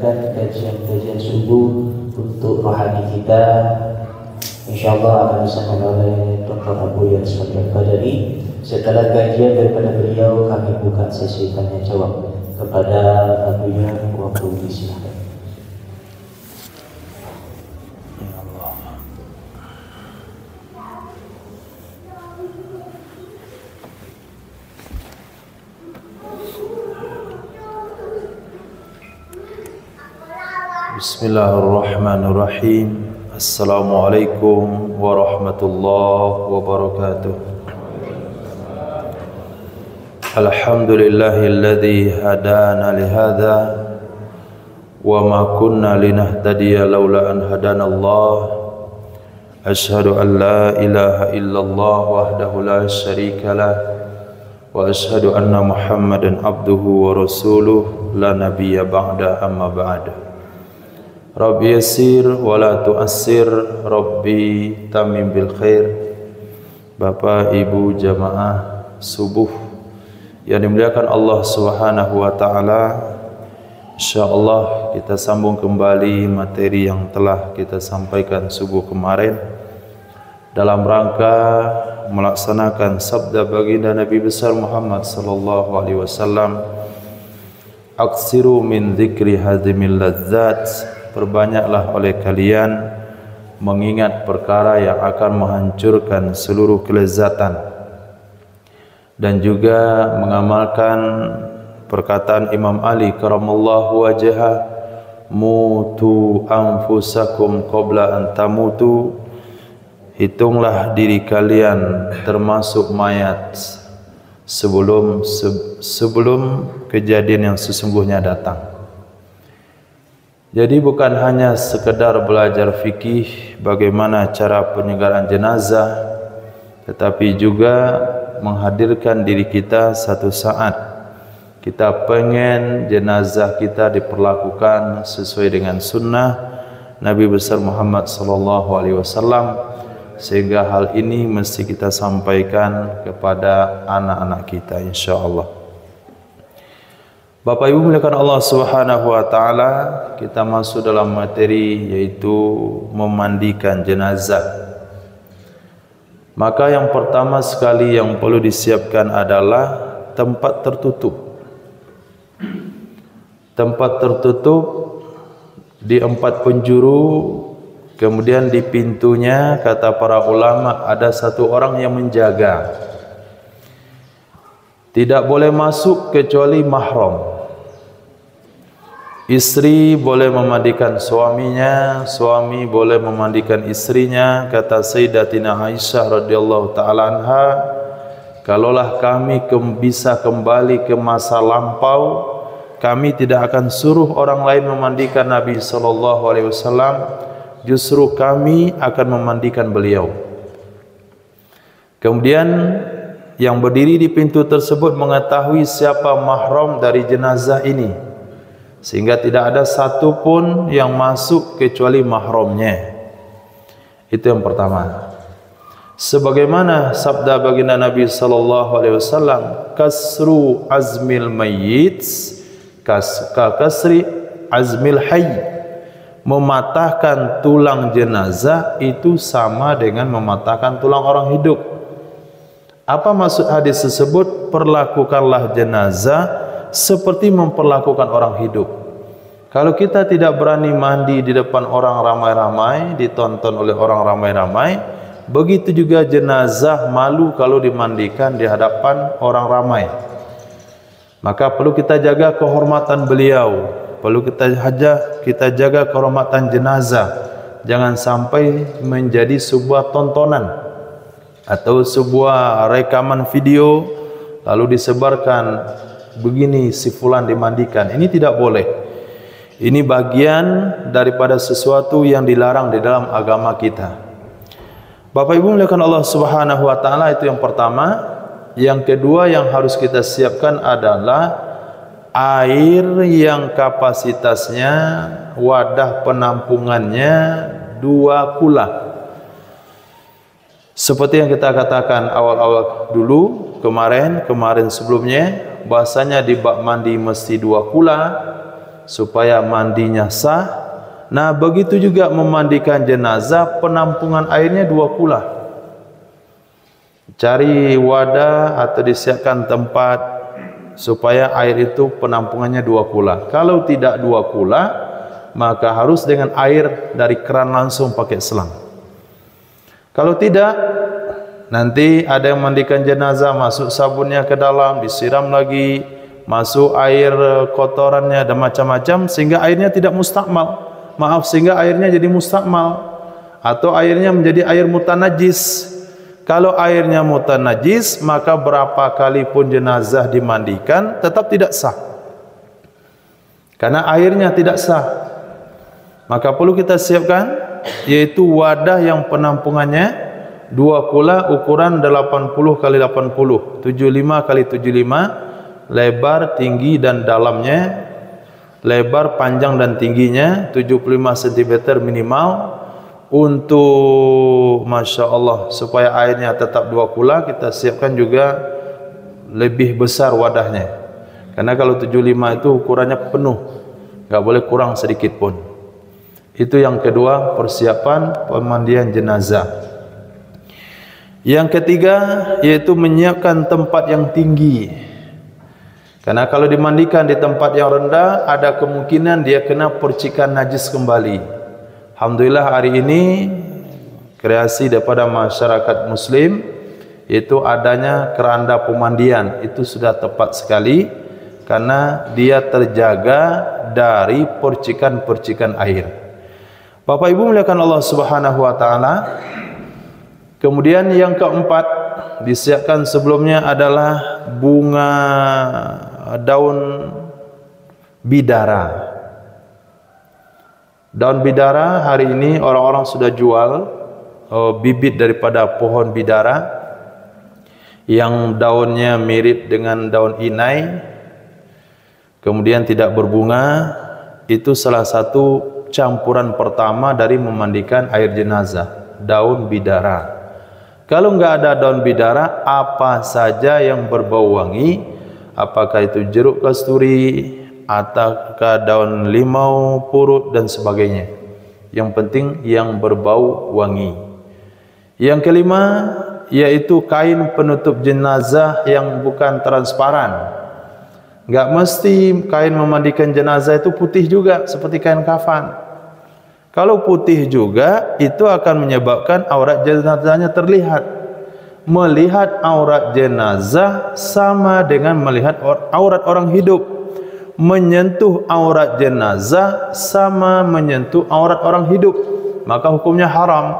mendengarkan kajian-kajian subuh untuk rohani kita. InsyaAllah akan disampaikan oleh Dr. Abu Yas Al-Badari. Setelah kajian daripada beliau, kami buka sesi tanya jawab kepada Abu Yas. Waktu disilakan. Bismillahirrahmanirrahim. Assalamualaikum warahmatullahi wabarakatuh. Alhamdulillahilladzi hadana lihadza wa ma kunna linahtadiya laula an hadanallah. Asyhadu an la ilaha illallah wahdahu la syarikalah wa asyhadu anna Muhammadan abduhu wa rasuluh la nabiyya ba'da amma ba'da. Rabbi yassir wa la tu'assir, Rabbi tamim bil khair. Bapak Ibu jamaah subuh yang dimuliakan Allah Subhanahu wa taala, insyaallah kita sambung kembali materi yang telah kita sampaikan subuh kemarin dalam rangka melaksanakan sabda baginda Nabi besar Muhammad sallallahu alaihi wasallam, aksiru min dzikri hadhimil ladzat, perbanyaklah oleh kalian mengingat perkara yang akan menghancurkan seluruh kelezatan, dan juga mengamalkan perkataan Imam Ali karamallahu wajhah, mutu anfusakum qabla an tamutu, hitunglah diri kalian termasuk mayat sebelum kejadian yang sesungguhnya datang. Jadi bukan hanya sekedar belajar fikih bagaimana cara penyegaran jenazah, tetapi juga menghadirkan diri kita satu saat kita pengen jenazah kita diperlakukan sesuai dengan sunnah Nabi besar Muhammad sallallahu alaihi wasallam, sehingga hal ini mesti kita sampaikan kepada anak-anak kita insyaallah. Bapak Ibu muliakan Allah Subhanahu wa taala, kita masuk dalam materi yaitu memandikan jenazah. Maka yang pertama sekali yang perlu disiapkan adalah tempat tertutup. Tempat tertutup di 4 penjuru, kemudian di pintunya kata para ulama ada 1 orang yang menjaga. Tidak boleh masuk kecuali mahram. Istri boleh memandikan suaminya, suami boleh memandikan istrinya. Kata Sayyidatina Aisyah radhiyallahu taala anha, kalaulah kami bisa kembali ke masa lampau, kami tidak akan suruh orang lain memandikan Nabi sallallahu alaihi wasallam, justru kami akan memandikan beliau. Kemudian yang berdiri di pintu tersebut mengetahui siapa mahram dari jenazah ini, sehingga tidak ada satu pun yang masuk kecuali mahramnya. Itu yang pertama. Sebagaimana sabda baginda Nabi sallallahu alaihi wasallam, kasru azmil mayyit kasri azmil hayy, mematahkan tulang jenazah itu sama dengan mematahkan tulang orang hidup. Apa maksud hadis tersebut? Perlakukanlah jenazah seperti memperlakukan orang hidup. Kalau kita tidak berani mandi di depan orang ramai-ramai, ditonton oleh orang ramai-ramai, begitu juga jenazah malu kalau dimandikan di hadapan orang ramai. Maka perlu kita jaga kehormatan beliau, perlu kita jaga kehormatan jenazah. Jangan sampai menjadi sebuah tontonan atau sebuah rekaman video lalu disebarkan, begini si fulan dimandikan. Ini tidak boleh. Ini bagian daripada sesuatu yang dilarang di dalam agama kita. Bapak Ibu muliakan Allah Subhanahu wa taala, itu yang pertama. Yang kedua yang harus kita siapkan adalah air yang kapasitasnya, wadah penampungannya 2 kula. Seperti yang kita katakan awal-awal dulu, kemarin sebelumnya, bahasanya di bak mandi mesti 2 kula, supaya mandinya sah. Nah, begitu juga memandikan jenazah, penampungan airnya 2 kula. Cari wadah atau disiapkan tempat supaya air itu penampungannya 2 kula. Kalau tidak 2 kula, maka harus dengan air dari keran langsung pakai selang. Kalau tidak, nanti ada yang mandikan jenazah, masuk sabunnya ke dalam, disiram lagi, masuk air kotorannya dan macam-macam, sehingga airnya tidak mustakmal. Sehingga airnya jadi mustakmal, atau airnya menjadi air mutanajis. Kalau airnya mutanajis, maka berapa kali pun jenazah dimandikan tetap tidak sah, karena airnya tidak sah. Maka perlu kita siapkan, yaitu wadah yang penampungannya 2 kula, ukuran 80 kali 80, 75 kali 75, lebar, tinggi dan dalamnya, lebar, panjang dan tingginya 75 cm minimal. Untuk Masya Allah, supaya airnya tetap 2 kula, kita siapkan juga lebih besar wadahnya, karena kalau 75 itu ukurannya penuh, nggak boleh kurang sedikit pun. Itu yang kedua, persiapan pemandian jenazah. Yang ketiga, yaitu menyiapkan tempat yang tinggi. Karena kalau dimandikan di tempat yang rendah, ada kemungkinan dia kena percikan najis kembali. Alhamdulillah hari ini kreasi daripada masyarakat muslim, yaitu adanya keranda pemandian. Itu sudah tepat sekali, karena dia terjaga dari percikan-percikan air. Bapak Ibu muliakan Allah Subhanahu wa taala. Kemudian yang keempat, disiapkan sebelumnya adalah bunga daun bidara. Daun bidara hari ini orang-orang sudah jual bibit daripada pohon bidara yang daunnya mirip dengan daun inai, kemudian tidak berbunga. Itu salah satu campuran pertama dari memandikan air jenazah, daun bidara. Kalau enggak ada daun bidara, apa saja yang berbau wangi, apakah itu jeruk kasturi ataukah daun limau purut dan sebagainya, yang penting yang berbau wangi. Yang kelima, yaitu kain penutup jenazah yang bukan transparan. Enggak mesti kain memandikan jenazah itu putih juga seperti kain kafan. Kalau putih juga, itu akan menyebabkan aurat jenazahnya terlihat. Melihat aurat jenazah sama dengan melihat aurat orang hidup. Menyentuh aurat jenazah sama menyentuh aurat orang hidup, maka hukumnya haram.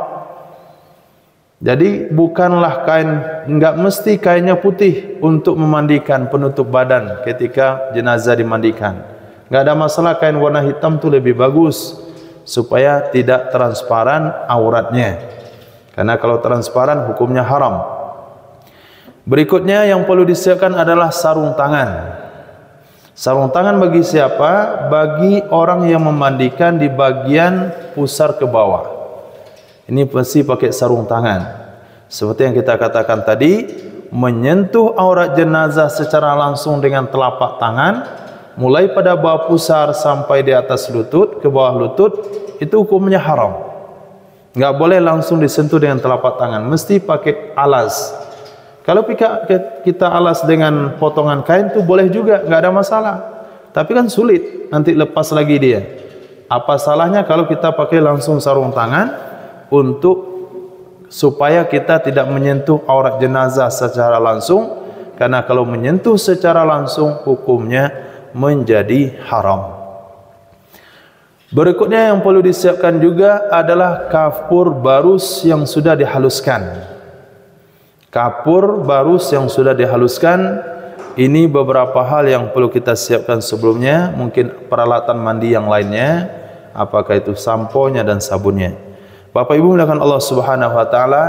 Jadi bukanlah kain, enggak mesti kainnya putih untuk memandikan penutup badan ketika jenazah dimandikan. Enggak ada masalah, kain warna hitam itu lebih bagus supaya tidak transparan auratnya, karena kalau transparan hukumnya haram. Berikutnya yang perlu disiapkan adalah sarung tangan. Sarung tangan bagi siapa? Bagi orang yang memandikan di bagian pusar ke bawah. Ini pasti pakai sarung tangan. Seperti yang kita katakan tadi, menyentuh aurat jenazah secara langsung dengan telapak tangan, mulai pada bawah pusar sampai di atas lutut, ke bawah lutut, itu hukumnya haram. Enggak boleh langsung disentuh dengan telapak tangan, mesti pakai alas. Kalau kita alas dengan potongan kain itu boleh juga, enggak ada masalah. Tapi kan sulit, nanti lepas lagi dia. Apa salahnya kalau kita pakai langsung sarung tangan supaya kita tidak menyentuh aurat jenazah secara langsung, karena kalau menyentuh secara langsung hukumnya menjadi haram. Berikutnya yang perlu disiapkan juga adalah kapur barus yang sudah dihaluskan. Kapur barus yang sudah dihaluskan, ini beberapa hal yang perlu kita siapkan sebelumnya. Mungkin peralatan mandi yang lainnya, apakah itu sampo-nya dan sabunnya. Bapak Ibu muliakan Allah Subhanahu wa taala,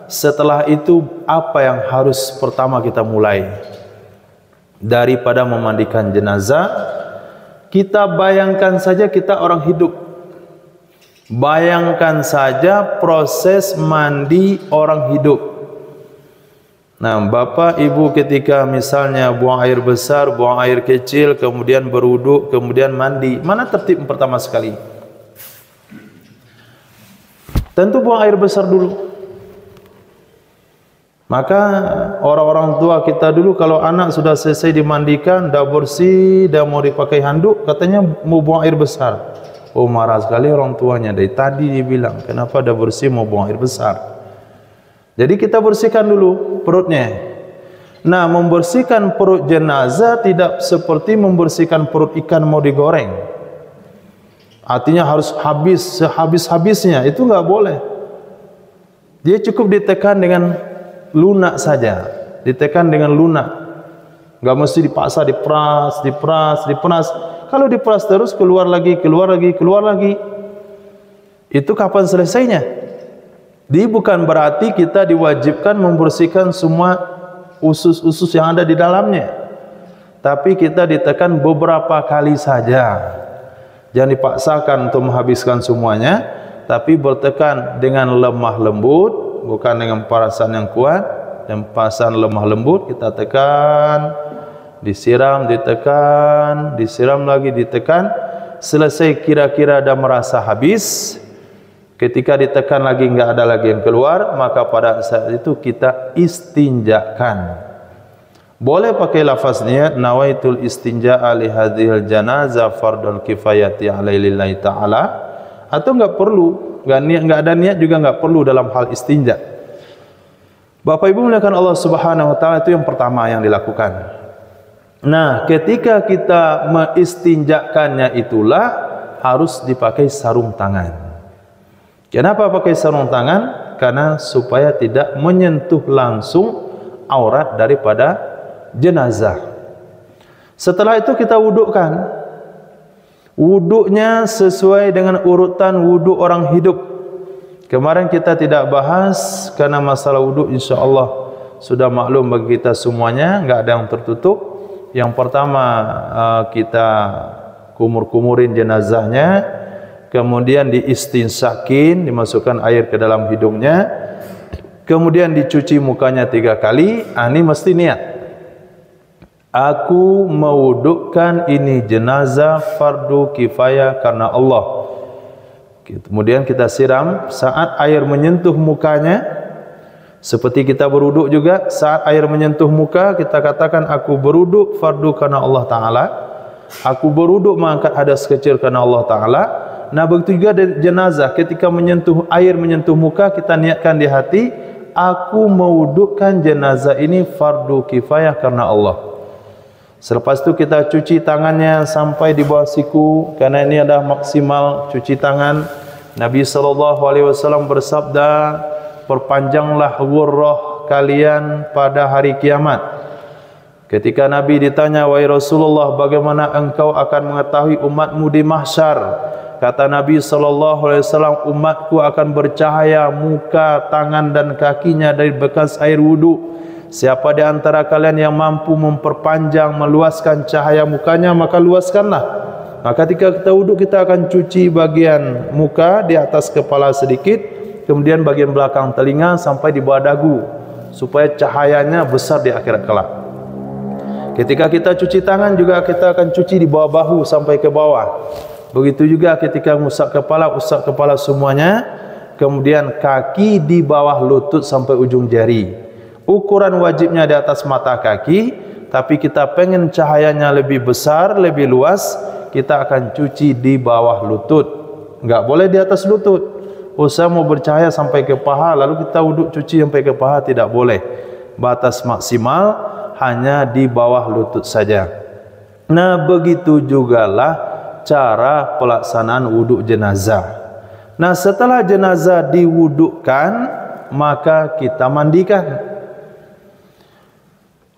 setelah itu apa yang harus pertama kita mulai? Daripada memandikan jenazah, kita bayangkan saja kita orang hidup. Bayangkan saja proses mandi orang hidup. Nah, bapak ibu ketika misalnya buang air besar, buang air kecil, kemudian berwudu, kemudian mandi, mana tertib pertama sekali? Tentu buang air besar dulu. Maka orang-orang tua kita dulu kalau anak sudah selesai dimandikan, dah bersih, dah mau dipakai handuk, katanya mau buang air besar. Oh, marah sekali orang tuanya. Dari tadi dia bilang, kenapa dah bersih mau buang air besar? Jadi kita bersihkan dulu perutnya. Nah, membersihkan perut jenazah tidak seperti membersihkan perut ikan mau digoreng. Artinya harus habis sehabis-habisnya, itu enggak boleh. Dia cukup ditekan dengan lunak saja. Ditekan dengan lunak. Enggak mesti dipaksa diperas. Kalau diperas terus keluar lagi. Itu kapan selesainya? Dia bukan berarti kita diwajibkan membersihkan semua usus-usus yang ada di dalamnya. Tapi kita ditekan beberapa kali saja. Jangan dipaksakan untuk menghabiskan semuanya, tapi bertekan dengan lemah lembut, bukan dengan perasaan yang kuat. Dan perasaan lemah lembut kita tekan, disiram, ditekan, disiram lagi, ditekan. Selesai kira-kira dah merasa habis. Ketika ditekan lagi enggak ada lagi yang keluar, maka pada saat itu kita istinjakan. Boleh pakai lafaz niat nawaitul istinja'a li hadhil janazah fardul kifayati alaihi ta'ala, atau enggak perlu, enggak ada niat juga enggak perlu dalam hal istinja. Bapak Ibu muliakan Allah Subhanahu wa taala, itu yang pertama yang dilakukan. Nah, ketika kita mengistinjakannya itulah harus dipakai sarung tangan. Kenapa pakai sarung tangan? Karena supaya tidak menyentuh langsung aurat daripada jenazah. Setelah itu kita wudukkan. Wuduknya sesuai dengan urutan wuduk orang hidup. Kemarin kita tidak bahas karena masalah wuduk insyaAllah sudah maklum bagi kita semuanya, enggak ada yang tertutup. Yang pertama kita kumur-kumurin jenazahnya, kemudian diistinsakin, dimasukkan air ke dalam hidungnya, kemudian dicuci mukanya 3 kali. Ini mesti niat, aku mewudukkan ini jenazah fardu kifayah karena Allah. Kemudian kita siram. Saat air menyentuh mukanya, seperti kita berwuduk juga, saat air menyentuh muka kita katakan aku berwuduk fardu karena Allah Ta'ala, aku berwuduk mengangkat hadas kecil karena Allah Ta'ala. Nah, begitu juga dari jenazah, ketika menyentuh air menyentuh muka, kita niatkan di hati, aku mewudukkan jenazah ini fardu kifayah karena Allah. Selepas itu kita cuci tangannya sampai di bawah siku, karena ini adalah maksimal cuci tangan. Nabi SAW bersabda, perpanjanglah wurrah kalian pada hari kiamat. Ketika Nabi ditanya, wahai Rasulullah, bagaimana engkau akan mengetahui umatmu di mahsyar? Kata Nabi SAW, umatku akan bercahaya muka, tangan dan kakinya dari bekas air wudu. Siapa di antara kalian yang mampu memperpanjang, meluaskan cahaya mukanya, maka luaskanlah. Maka ketika kita wudu, kita akan cuci bagian muka di atas kepala sedikit, kemudian bagian belakang telinga sampai di bawah dagu, supaya cahayanya besar di akhirat kelak. Ketika kita cuci tangan juga kita akan cuci di bawah bahu sampai ke bawah. Begitu juga ketika usap kepala semuanya, kemudian kaki di bawah lutut sampai ujung jari. Ukuran wajibnya di atas mata kaki, tapi kita pengen cahayanya lebih besar, lebih luas, kita akan cuci di bawah lutut. Enggak boleh di atas lutut. Oh, saya mau bercahaya sampai ke paha, lalu kita wuduk cuci sampai ke paha, tidak boleh. Batas maksimal hanya di bawah lutut saja. Nah, begitu jugalah cara pelaksanaan wuduk jenazah. Nah, setelah jenazah diwudukkan, maka kita mandikan.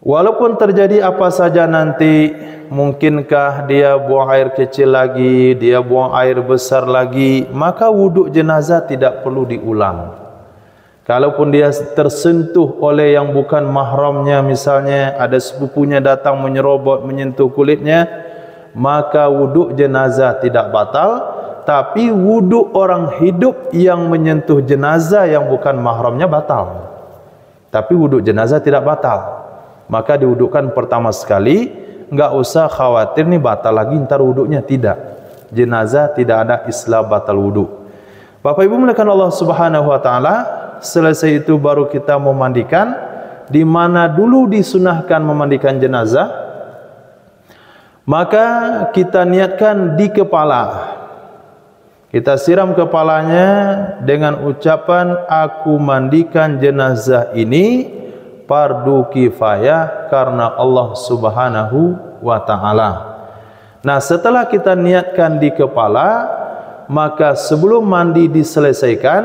Walaupun terjadi apa saja nanti, mungkinkah dia buang air kecil lagi, dia buang air besar lagi, maka wuduk jenazah tidak perlu diulang. Kalaupun dia tersentuh oleh yang bukan mahramnya, misalnya ada sepupunya datang menyerobot, menyentuh kulitnya, maka wuduk jenazah tidak batal. Tapi wuduk orang hidup yang menyentuh jenazah yang bukan mahramnya batal. Tapi wuduk jenazah tidak batal. Maka diwudukkan pertama sekali, enggak usah khawatir nih batal lagi ntar wuduknya, tidak. Jenazah tidak ada istilah batal wuduk. Bapak Ibu muliakan Allah Subhanahu wa taala, selesai itu baru kita memandikan. Di mana dulu disunahkan memandikan jenazah, maka kita niatkan di kepala. Kita siram kepalanya dengan ucapan, aku mandikan jenazah ini fardu kifayah karena Allah Subhanahu wa taala. Nah, setelah kita niatkan di kepala, maka sebelum mandi diselesaikan,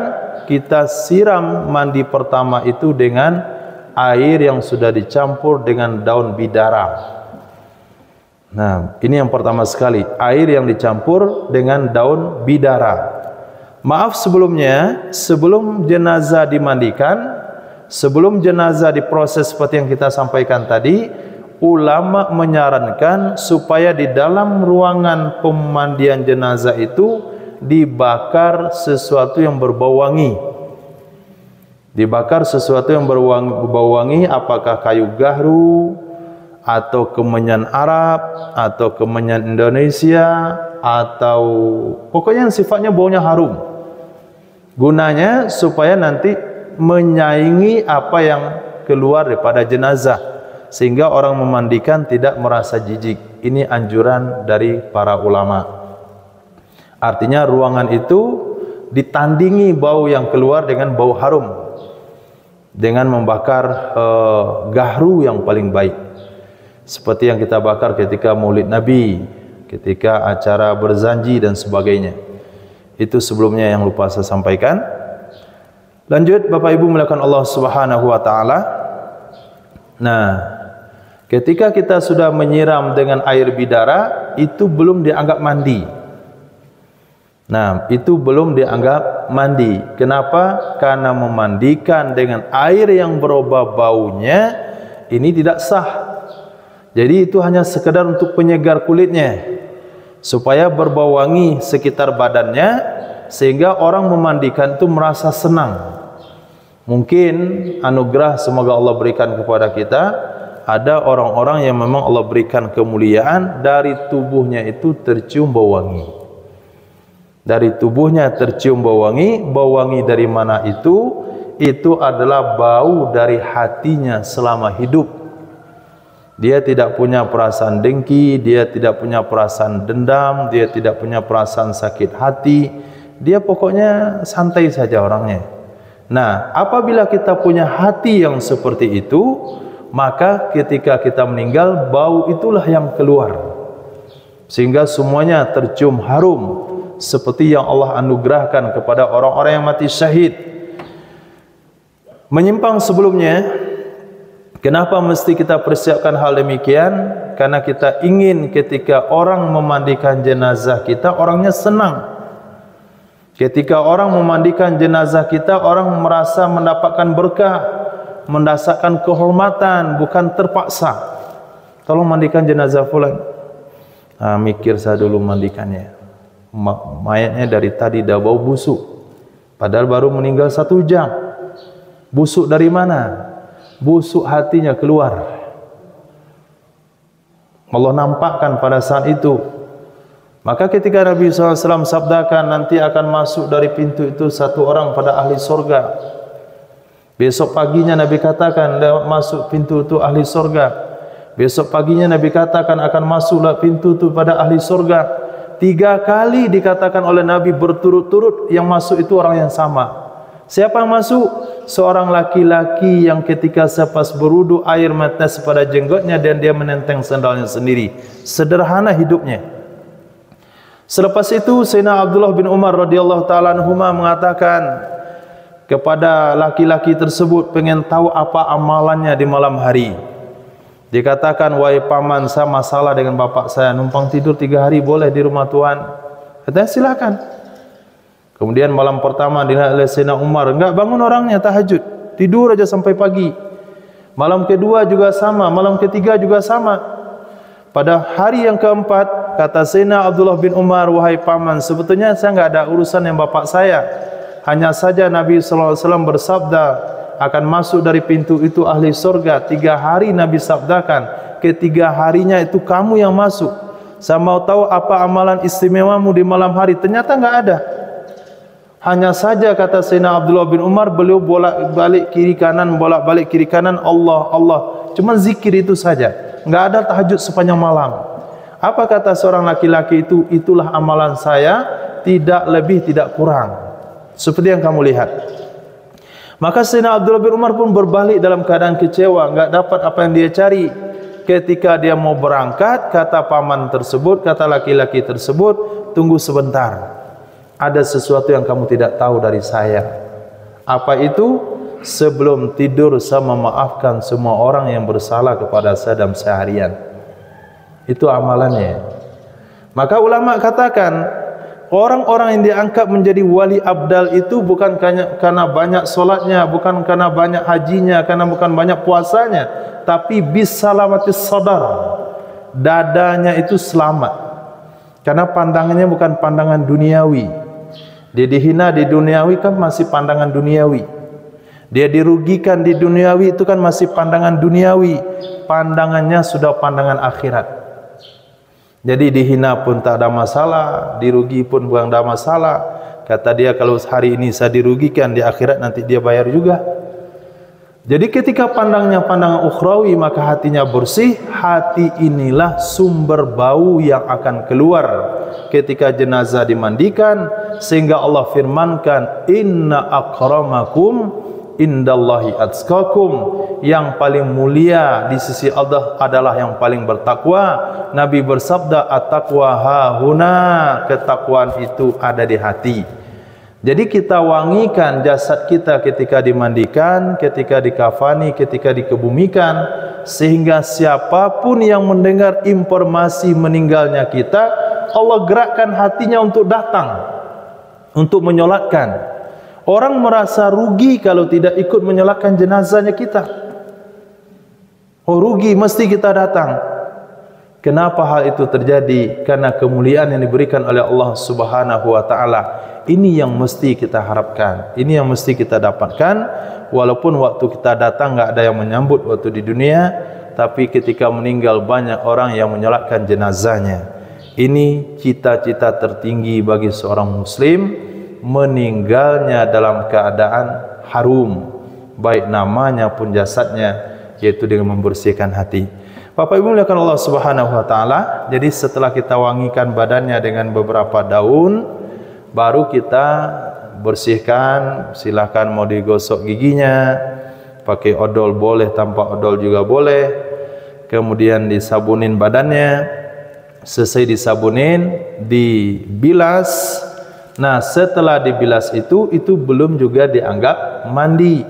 kita siram mandi pertama itu dengan air yang sudah dicampur dengan daun bidara. Nah, ini yang pertama sekali, air yang dicampur dengan daun bidara. Maaf sebelumnya, sebelum jenazah dimandikan, sebelum jenazah diproses seperti yang kita sampaikan tadi, ulama menyarankan supaya di dalam ruangan pemandian jenazah itu dibakar sesuatu yang berbau wangi. Dibakar sesuatu yang berbau wangi, apakah kayu gahru atau kemenyan Arab atau kemenyan Indonesia atau pokoknya yang sifatnya baunya harum. Gunanya supaya nanti menyaingi apa yang keluar daripada jenazah, sehingga orang memandikan tidak merasa jijik. Ini anjuran dari para ulama. Artinya ruangan itu ditandingi bau yang keluar dengan bau harum, dengan membakar gahru yang paling baik, seperti yang kita bakar ketika Maulid Nabi, ketika acara berzanji dan sebagainya. Itu sebelumnya yang lupa saya sampaikan. Lanjut Bapak Ibu muliakan Allah Subhanahu wa taala. Nah, ketika kita sudah menyiram dengan air bidara, itu belum dianggap mandi. Nah, itu belum dianggap mandi. Kenapa? Karena memandikan dengan air yang berubah baunya ini tidak sah. Jadi itu hanya sekedar untuk penyegar kulitnya, supaya berbau wangi sekitar badannya, sehingga orang memandikan itu merasa senang. Mungkin anugerah semoga Allah berikan kepada kita, ada orang-orang yang memang Allah berikan kemuliaan, dari tubuhnya itu tercium bau wangi. Dari tubuhnya tercium bau wangi dari mana itu? Itu adalah bau dari hatinya selama hidup. Dia tidak punya perasaan dengki, dia tidak punya perasaan dendam, dia tidak punya perasaan sakit hati. Dia pokoknya santai saja orangnya. Nah, apabila kita punya hati yang seperti itu, maka ketika kita meninggal, bau itulah yang keluar, sehingga semuanya tercium harum, seperti yang Allah anugerahkan kepada orang-orang yang mati syahid. Menyimpang sebelumnya, kenapa mesti kita persiapkan hal demikian? Karena kita ingin ketika orang memandikan jenazah kita, orangnya senang. Ketika orang memandikan jenazah kita, orang merasa mendapatkan berkah, mendapatkan kehormatan, bukan terpaksa. Tolong mandikan jenazah fulan. Mikir saya dulu mandikannya. Mayatnya dari tadi dah bau busuk, padahal baru meninggal 1 jam. Busuk dari mana? Busuk hatinya keluar. Allah nampakkan pada saat itu. Maka ketika Nabi SAW sabdakan, nanti akan masuk dari pintu itu 1 orang pada ahli surga. Besok paginya Nabi katakan, lewat masuk pintu itu ahli surga. Besok paginya Nabi katakan, akan masuklah pintu itu pada ahli surga. 3 kali dikatakan oleh Nabi berturut-turut, yang masuk itu orang yang sama. Siapa yang masuk? Seorang laki-laki yang ketika selepas berwudu air menetes pada jenggotnya dan dia menenteng sandalnya sendiri. Sederhana hidupnya. Selepas itu Sayyidina Abdullah bin Umar radhiyallahu taala anhuma mengatakan kepada laki-laki tersebut, pengen tahu apa amalannya di malam hari. Dikatakan, wahai paman, saya masalah dengan bapak saya, numpang tidur 3 hari boleh di rumah Tuhan? Katanya silakan. Kemudian malam pertama dilihat oleh Sayyidina Umar, enggak bangun orangnya tahajud, tidur aja sampai pagi. Malam kedua juga sama, malam ketiga juga sama. Pada hari yang keempat, kata Sayyidina Abdullah bin Umar, wahai paman, sebetulnya saya enggak ada urusan dengan bapak saya. Hanya saja Nabi SAW bersabda, akan masuk dari pintu itu ahli surga. 3 hari Nabi sabdakan, ketiga harinya itu kamu yang masuk. Saya mau tahu apa amalan istimewamu di malam hari. Ternyata enggak ada. Hanya saja kata Sayyidina Abdullah bin Umar, beliau bolak-balik kiri kanan, bolak-balik kiri kanan, Allah, Allah. Cuma zikir itu saja. Enggak ada tahajud sepanjang malam. Apa kata seorang laki-laki itu? Itulah amalan saya, tidak lebih tidak kurang. Seperti yang kamu lihat. Maka Sayyidina Abdullah bin Umar pun berbalik dalam keadaan kecewa, enggak dapat apa yang dia cari. Ketika dia mau berangkat, kata paman tersebut, kata laki-laki tersebut, tunggu sebentar. Ada sesuatu yang kamu tidak tahu dari saya. Apa itu? Sebelum tidur saya memaafkan semua orang yang bersalah kepada saya dalam seharian. Itu amalannya. Maka ulama katakan, orang-orang yang diangkat menjadi wali abdal itu bukan karena banyak solatnya, bukan karena banyak hajinya, karena bukan banyak puasanya, tapi bisalamatis sadar, dadanya itu selamat. Karena pandangannya bukan pandangan duniawi. Dia dihina di duniawi kan masih pandangan duniawi. Dia dirugikan di duniawi itu kan masih pandangan duniawi. Pandangannya sudah pandangan akhirat. Jadi dihina pun tak ada masalah, dirugi pun bukan ada masalah. Kata dia, kalau hari ini saya dirugikan, di akhirat nanti dia bayar juga. Jadi ketika pandangnya pandangan ukhrawi, maka hatinya bersih. Hati inilah sumber bau yang akan keluar ketika jenazah dimandikan, sehingga Allah firmankan, inna akramakum indallahi atskakum, yang paling mulia di sisi Allah adalah yang paling bertakwa. Nabi bersabda, at-taqwa hahuna, ketakwaan itu ada di hati. Jadi kita wangikan jasad kita ketika dimandikan, ketika dikafani, ketika dikebumikan, sehingga siapapun yang mendengar informasi meninggalnya kita, Allah gerakkan hatinya untuk datang, untuk menyolatkan. Orang merasa rugi kalau tidak ikut menyolatkan jenazahnya kita. Oh rugi, mesti kita datang. Kenapa hal itu terjadi? Karena kemuliaan yang diberikan oleh Allah Subhanahu wa taala. Ini yang mesti kita harapkan. Ini yang mesti kita dapatkan. Walaupun waktu kita datang enggak ada yang menyambut waktu di dunia, tapi ketika meninggal banyak orang yang menyolatkan jenazahnya. Ini cita-cita tertinggi bagi seorang muslim, meninggalnya dalam keadaan harum, baik namanya pun jasadnya, yaitu dengan membersihkan hati. Bapak Ibu muliakan Allah Subhanahu wa taala. Jadi setelah kita wangikan badannya dengan beberapa daun, baru kita bersihkan. Silakan mau digosok giginya, pakai odol boleh, tanpa odol juga boleh. Kemudian disabunin badannya. Selesai disabunin, dibilas. Nah, setelah dibilas itu belum juga dianggap mandi.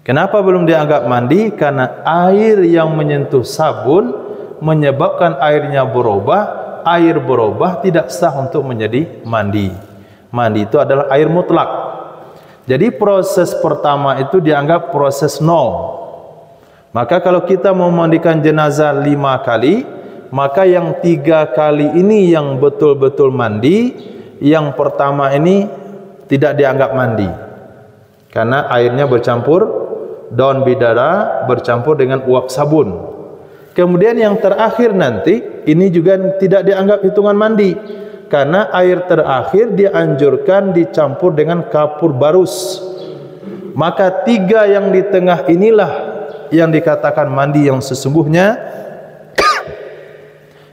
Kenapa belum dianggap mandi? Karena air yang menyentuh sabun menyebabkan airnya berubah. Air berubah tidak sah untuk menjadi mandi. Mandi itu adalah air mutlak. Jadi proses pertama itu dianggap proses nol. Maka kalau kita mau memandikan jenazah 5 kali, maka yang 3 kali ini yang betul-betul mandi, yang pertama ini tidak dianggap mandi. Karena airnya bercampur daun bidara bercampur dengan uap sabun. Kemudian yang terakhir nanti ini juga tidak dianggap hitungan mandi, karena air terakhir dianjurkan dicampur dengan kapur barus. Maka 3 yang di tengah inilah yang dikatakan mandi yang sesungguhnya,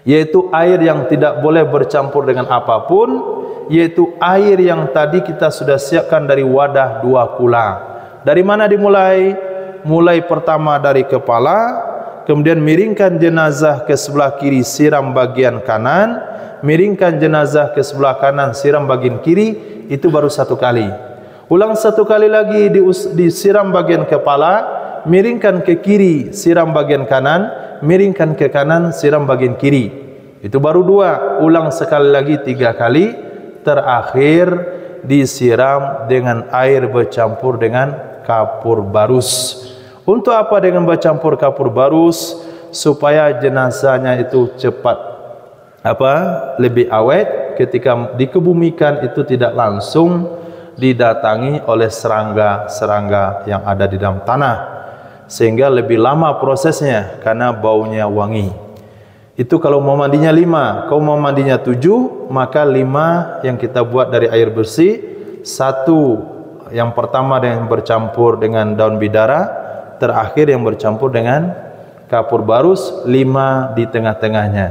yaitu air yang tidak boleh bercampur dengan apapun, yaitu air yang tadi kita sudah siapkan dari wadah 2 kula. Dari mana dimulai? Mulai pertama dari kepala, kemudian miringkan jenazah ke sebelah kiri, siram bagian kanan, miringkan jenazah ke sebelah kanan, siram bagian kiri. Itu baru 1 kali. Ulang 1 kali lagi, disiram bagian kepala, miringkan ke kiri, siram bagian kanan, miringkan ke kanan, siram bagian kiri. Itu baru 2. Ulang sekali lagi 3 kali. Terakhir disiram dengan air bercampur dengan kapur barus. Untuk apa dengan bercampur kapur barus? Supaya jenazahnya itu cepat lebih awet. Ketika dikebumikan itu tidak langsung didatangi oleh serangga-serangga yang ada di dalam tanah, sehingga lebih lama prosesnya karena baunya wangi. Itu kalau mau mandinya 5. Kalau mau mandinya 7, maka 5 yang kita buat dari air bersih. 1 yang pertama yang bercampur dengan daun bidara, terakhir yang bercampur dengan kapur barus, 5 di tengah-tengahnya.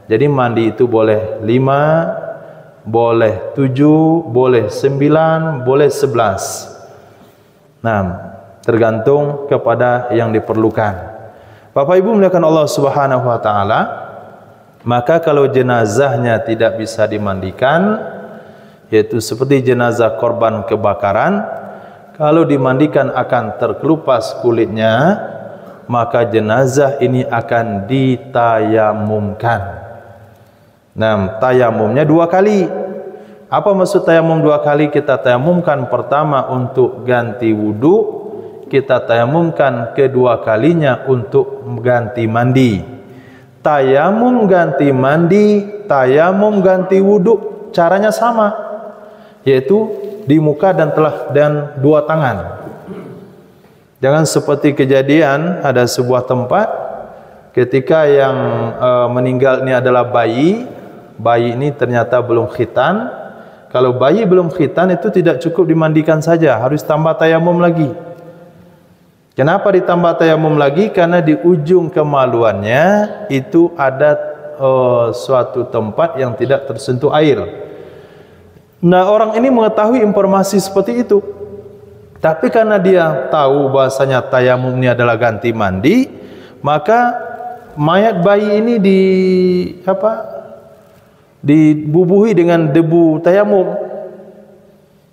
Jadi mandi itu boleh 5, boleh 7, boleh 9, boleh 11. Nah, tergantung kepada yang diperlukan. Bapak Ibu muliakan Allah Subhanahu wa taala, maka kalau jenazahnya tidak bisa dimandikan, yaitu seperti jenazah korban kebakaran, kalau dimandikan akan terkelupas kulitnya, maka jenazah ini akan ditayamumkan. Nah, tayamumnya 2 kali. Apa maksud tayamum 2 kali? Kita tayamumkan pertama untuk ganti wudu, kita tayamumkan kedua kalinya untuk ganti mandi. Tayamum ganti mandi, tayamum ganti wudu, caranya sama, yaitu di muka dan 2 tangan. Jangan seperti kejadian ada sebuah tempat ketika yang meninggal ini adalah bayi ini ternyata belum khitan. Kalau bayi belum khitan itu tidak cukup dimandikan saja, harus tambah tayamum lagi. Kenapa ditambah tayamum lagi? Karena di ujung kemaluannya itu ada suatu tempat yang tidak tersentuh air. Nah, orang ini mengetahui informasi seperti itu, tapi karena dia tahu bahasanya tayamum ini adalah ganti mandi, maka mayat bayi ini dibubuhi dengan debu tayamum.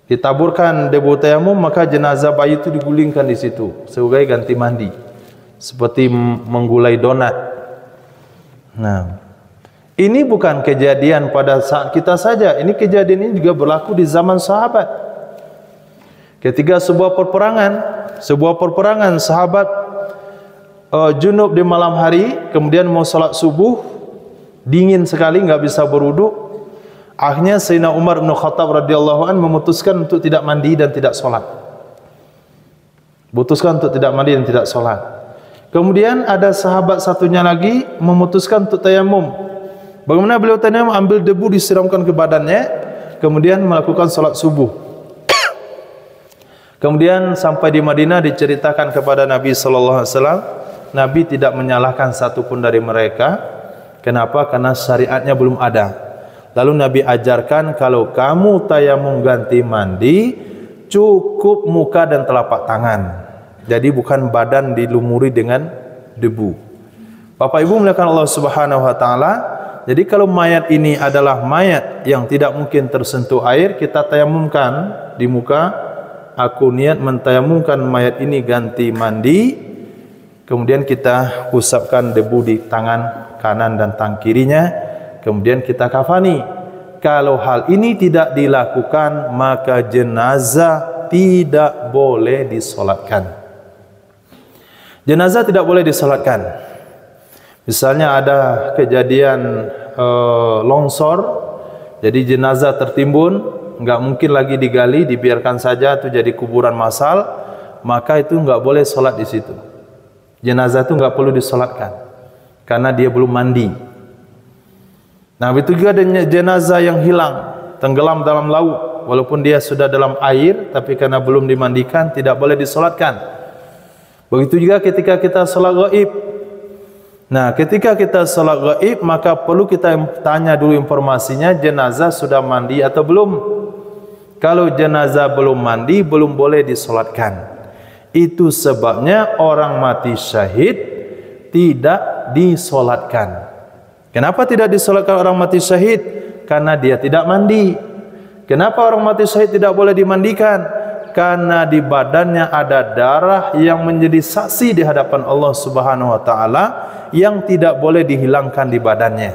Ditaburkan debu tayamum, maka jenazah bayi itu digulingkan di situ sebagai ganti mandi, seperti menggulai donat. Nah, ini bukan kejadian pada saat kita saja, ini kejadian ini juga berlaku di zaman sahabat. Ketika sebuah peperangan sahabat junub di malam hari, kemudian mau salat subuh, dingin sekali, nggak bisa berwudu. Akhirnya Sayyidina Umar bin Khattab radhiyallahu anhu memutuskan untuk tidak mandi dan tidak solat. Kemudian ada sahabat satunya lagi memutuskan untuk tayamum. Bagaimana beliau tayamum? Ambil debu disiramkan ke badannya, kemudian melakukan solat subuh. Kemudian sampai di Madinah diceritakan kepada Nabi sallallahu alaihi wasallam, Nabi tidak menyalahkan satupun dari mereka. Kenapa? Karena syariatnya belum ada. Lalu Nabi ajarkan, kalau kamu tayamum ganti mandi, cukup muka dan telapak tangan. Jadi bukan badan dilumuri dengan debu. Bapak Ibu muliakan Allah Subhanahu wa taala, jadi kalau mayat ini adalah mayat yang tidak mungkin tersentuh air, kita tayamumkan di muka. Aku niat mentayamumkan mayat ini ganti mandi, kemudian kita usapkan debu di tangan kanan dan tangan kirinya, kemudian kita kafani. Kalau hal ini tidak dilakukan, maka jenazah tidak boleh disolatkan. Jenazah tidak boleh disolatkan. Misalnya ada kejadian longsor, jadi jenazah tertimbun, enggak mungkin lagi digali, dibiarkan saja itu jadi kuburan massal, maka itu enggak boleh solat di situ. Jenazah itu enggak perlu disolatkan karena dia belum mandi. Nah, begitu juga dengan jenazah yang hilang, tenggelam dalam laut, walaupun dia sudah dalam air, tapi karena belum dimandikan tidak boleh disolatkan. Begitu juga ketika kita salat gaib. Nah, ketika kita salat gaib, maka perlu kita tanya dulu informasinya, jenazah sudah mandi atau belum. Kalau jenazah belum mandi, belum boleh disolatkan. Itu sebabnya orang mati syahid tidak disolatkan. Kenapa tidak disolatkan orang mati syahid? Karena dia tidak mandi. Kenapa orang mati syahid tidak boleh dimandikan? Karena di badannya ada darah yang menjadi saksi di hadapan Allah Subhanahu wa taala yang tidak boleh dihilangkan di badannya.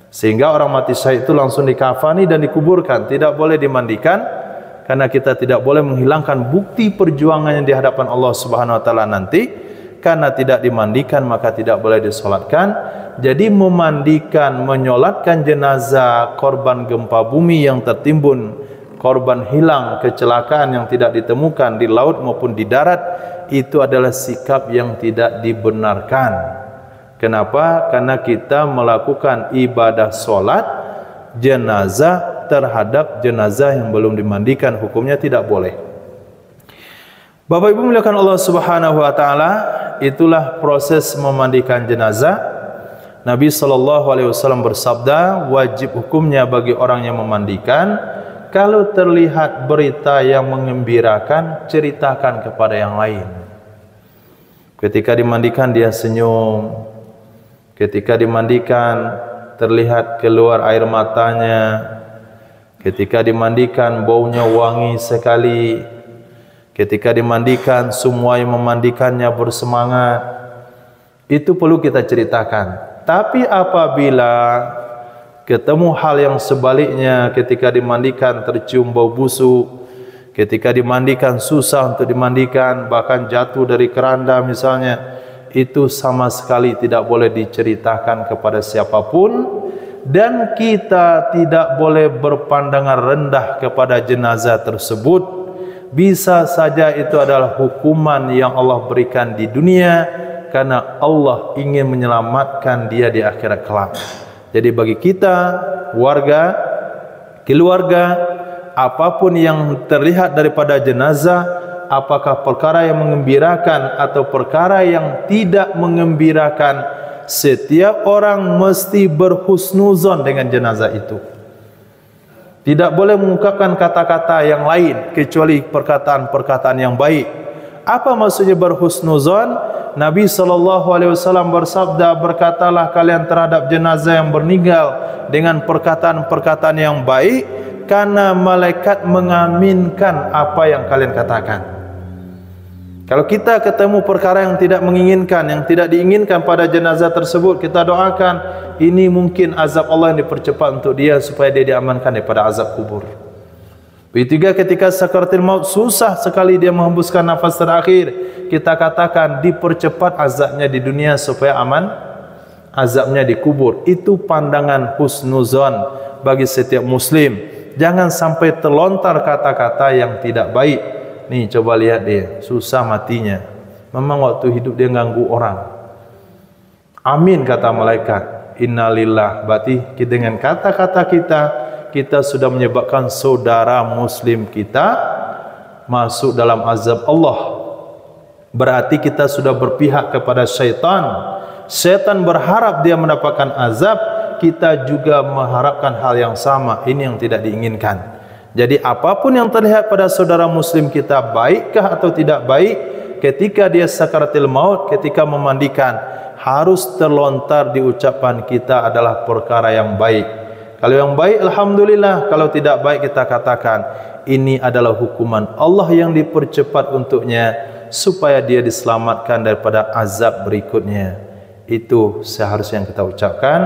Sehingga orang mati syahid itu langsung dikafani dan dikuburkan, tidak boleh dimandikan, karena kita tidak boleh menghilangkan bukti perjuangannya di hadapan Allah Subhanahu wa taala nanti. Karena tidak dimandikan maka tidak boleh disolatkan. Jadi memandikan, menyolatkan jenazah korban gempa bumi yang tertimbun korban hilang, kecelakaan yang tidak ditemukan di laut maupun di darat, itu adalah sikap yang tidak dibenarkan. Kenapa? Karena kita melakukan ibadah solat jenazah terhadap jenazah yang belum dimandikan, hukumnya tidak boleh. Bapak Ibu muliakan Allah Subhanahu wa taala, itulah proses memandikan jenazah. Nabi SAW bersabda, wajib hukumnya bagi orang yang memandikan, kalau terlihat berita yang mengembirakan, ceritakan kepada yang lain. Ketika dimandikan dia senyum, ketika dimandikan terlihat keluar air matanya, ketika dimandikan baunya wangi sekali, ketika dimandikan semua yang memandikannya bersemangat, itu perlu kita ceritakan. Tapi apabila ketemu hal yang sebaliknya, ketika dimandikan tercium bau busuk, ketika dimandikan susah untuk dimandikan, bahkan jatuh dari keranda misalnya, itu sama sekali tidak boleh diceritakan kepada siapapun, dan kita tidak boleh berpandangan rendah kepada jenazah tersebut. Bisa saja itu adalah hukuman yang Allah berikan di dunia, karena Allah ingin menyelamatkan dia di akhirat kelak. Jadi bagi kita, warga, keluarga, apapun yang terlihat daripada jenazah, apakah perkara yang mengembirakan atau perkara yang tidak mengembirakan, setiap orang mesti berhusnuzon dengan jenazah itu. Tidak boleh mengungkapkan kata-kata yang lain kecuali perkataan-perkataan yang baik. Apa maksudnya berhusnuzon? Nabi SAW bersabda, berkatalah kalian terhadap jenazah yang meninggal dengan perkataan-perkataan yang baik, karena malaikat mengaminkan apa yang kalian katakan. Kalau kita ketemu perkara yang tidak menginginkan, yang tidak diinginkan pada jenazah tersebut, kita doakan, ini mungkin azab Allah yang dipercepat untuk dia supaya dia diamankan daripada azab kubur. Begitu juga ketika sakaratul maut, susah sekali dia menghembuskan nafas terakhir, kita katakan dipercepat azabnya di dunia supaya aman azabnya di kubur. Itu pandangan husnuzon bagi setiap muslim. Jangan sampai terlontar kata-kata yang tidak baik. Nih coba lihat dia, susah matinya. Memang waktu hidup dia ganggu orang. Amin kata malaikat. Innalillah. Berarti dengan kata-kata kita sudah menyebabkan saudara muslim kita masuk dalam azab Allah. Berarti kita sudah berpihak kepada syaitan. Syaitan berharap dia mendapatkan azab, kita juga mengharapkan hal yang sama. Ini yang tidak diinginkan. Jadi apapun yang terlihat pada saudara muslim kita, baikkah atau tidak baik, ketika dia sakaratul maut, ketika memandikan, harus terlontar di ucapan kita adalah perkara yang baik. Kalau yang baik, alhamdulillah. Kalau tidak baik, kita katakan ini adalah hukuman Allah yang dipercepat untuknya supaya dia diselamatkan daripada azab berikutnya. Itu seharusnya yang kita ucapkan.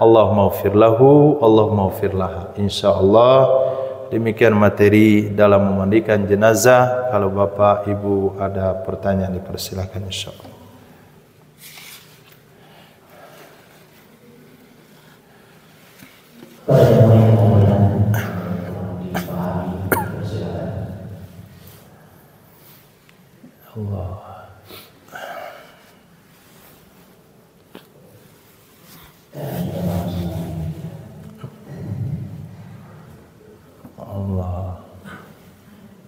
Allahumma ghfir lahu, Allahumma ghfir laha. Insyaallah demikian materi dalam memandikan jenazah. Kalau Bapak Ibu ada pertanyaan, dipersilakan insyaallah. Allah. Allah.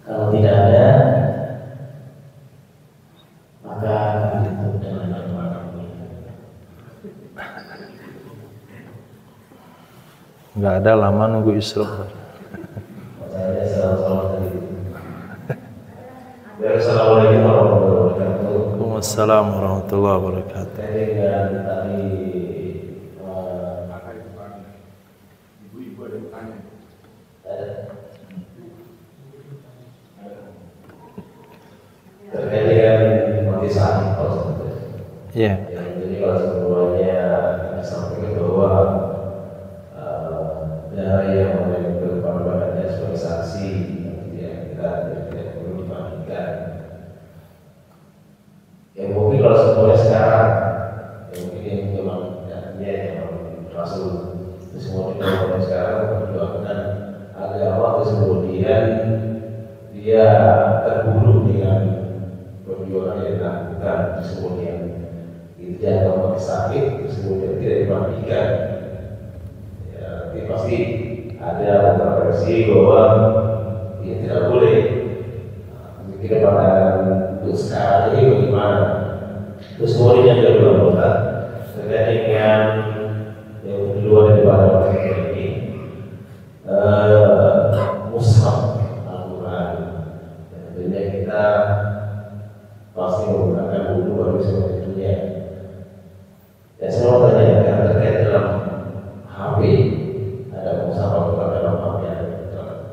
Kalau tidak ada, maka itu dengan enggak ada lama nunggu isyraq. Assalamualaikum warahmatullahi wabarakatuh. Waalaikumsalam warahmatullahi wabarakatuh. Ibu-ibu ada yang tanya. Terkait dengan motivasi, Ya. Jadi kalau semuanya disampaikan bahwa dari yang berkorbannya sebagai saksi, ya kita tidak perlu dimandikan. Ya mungkin kalau semuanya sekarang, ya mungkin memang dia yang Rasul. Semua kita sekarang berdoakan agar Allah tersebut kemudian dia terbunuh dengan perjuangan yang dilakukan, kemudian itu jangan mati sakit, kemudian tidak dimandikan. Ya, pasti ada beberapa versi bahwa dia tidak boleh. Mungkin pada untuk sekarang ini bagaimana? Terus kemudian yang kedua terkait dengan yang kedua daripada orang ini mushaf Al-Quran. Tentunya kita pasti menggunakan wudu baru bisa membacanya. Dan saya mau tanyakan terkait dalam HP, ada mushaf Al-Quran dalam HP.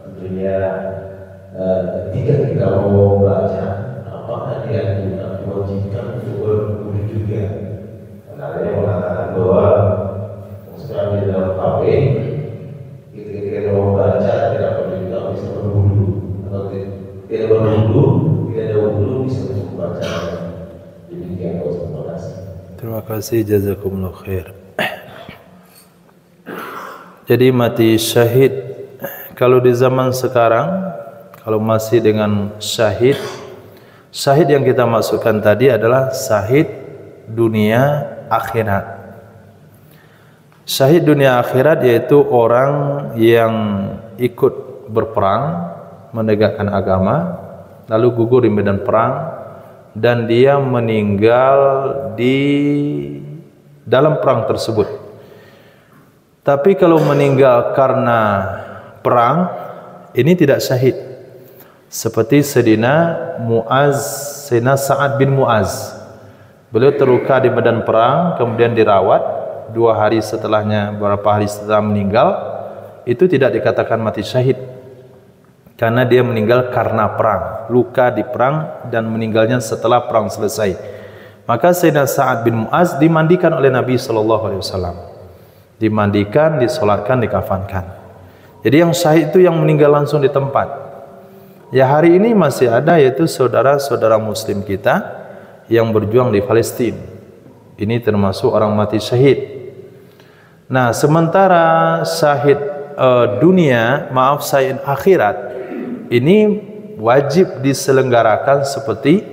Tentunya ketika kita mau baca, apakah dia diwajibkan untuk berwudu juga? Karena ada yang mengatakan bahwa mushaf di dalam HP ketika kita mau baca tidak perlu juga bisa berwudu, atau tidak berwudu, tidak ada wudu bisa membaca. Demikian terima kasih. Terima kasih, jazakumullah khair. Jadi mati syahid kalau di zaman sekarang, kalau masih dengan syahid yang kita maksudkan tadi adalah syahid dunia akhirat. Syahid dunia akhirat yaitu orang yang ikut berperang menegakkan agama, lalu gugur di medan perang dan dia meninggal di dalam perang tersebut. Tapi kalau meninggal karena perang, ini tidak syahid. Seperti Sayyidina Sa'ad bin Mu'az. Beliau terluka di medan perang, kemudian dirawat 2 hari setelahnya, beberapa hari setelah meninggal, itu tidak dikatakan mati syahid. Karena dia meninggal karena perang, luka di perang dan meninggalnya setelah perang selesai. Maka Sayyidina Sa'ad bin Mu'az dimandikan oleh Nabi SAW. Dimandikan, disolatkan, dikafankan. Jadi yang syahid itu yang meninggal langsung di tempat. Ya hari ini masih ada, yaitu saudara-saudara muslim kita yang berjuang di Palestina. Ini termasuk orang mati syahid. Nah, sementara syahid syahid akhirat ini wajib diselenggarakan seperti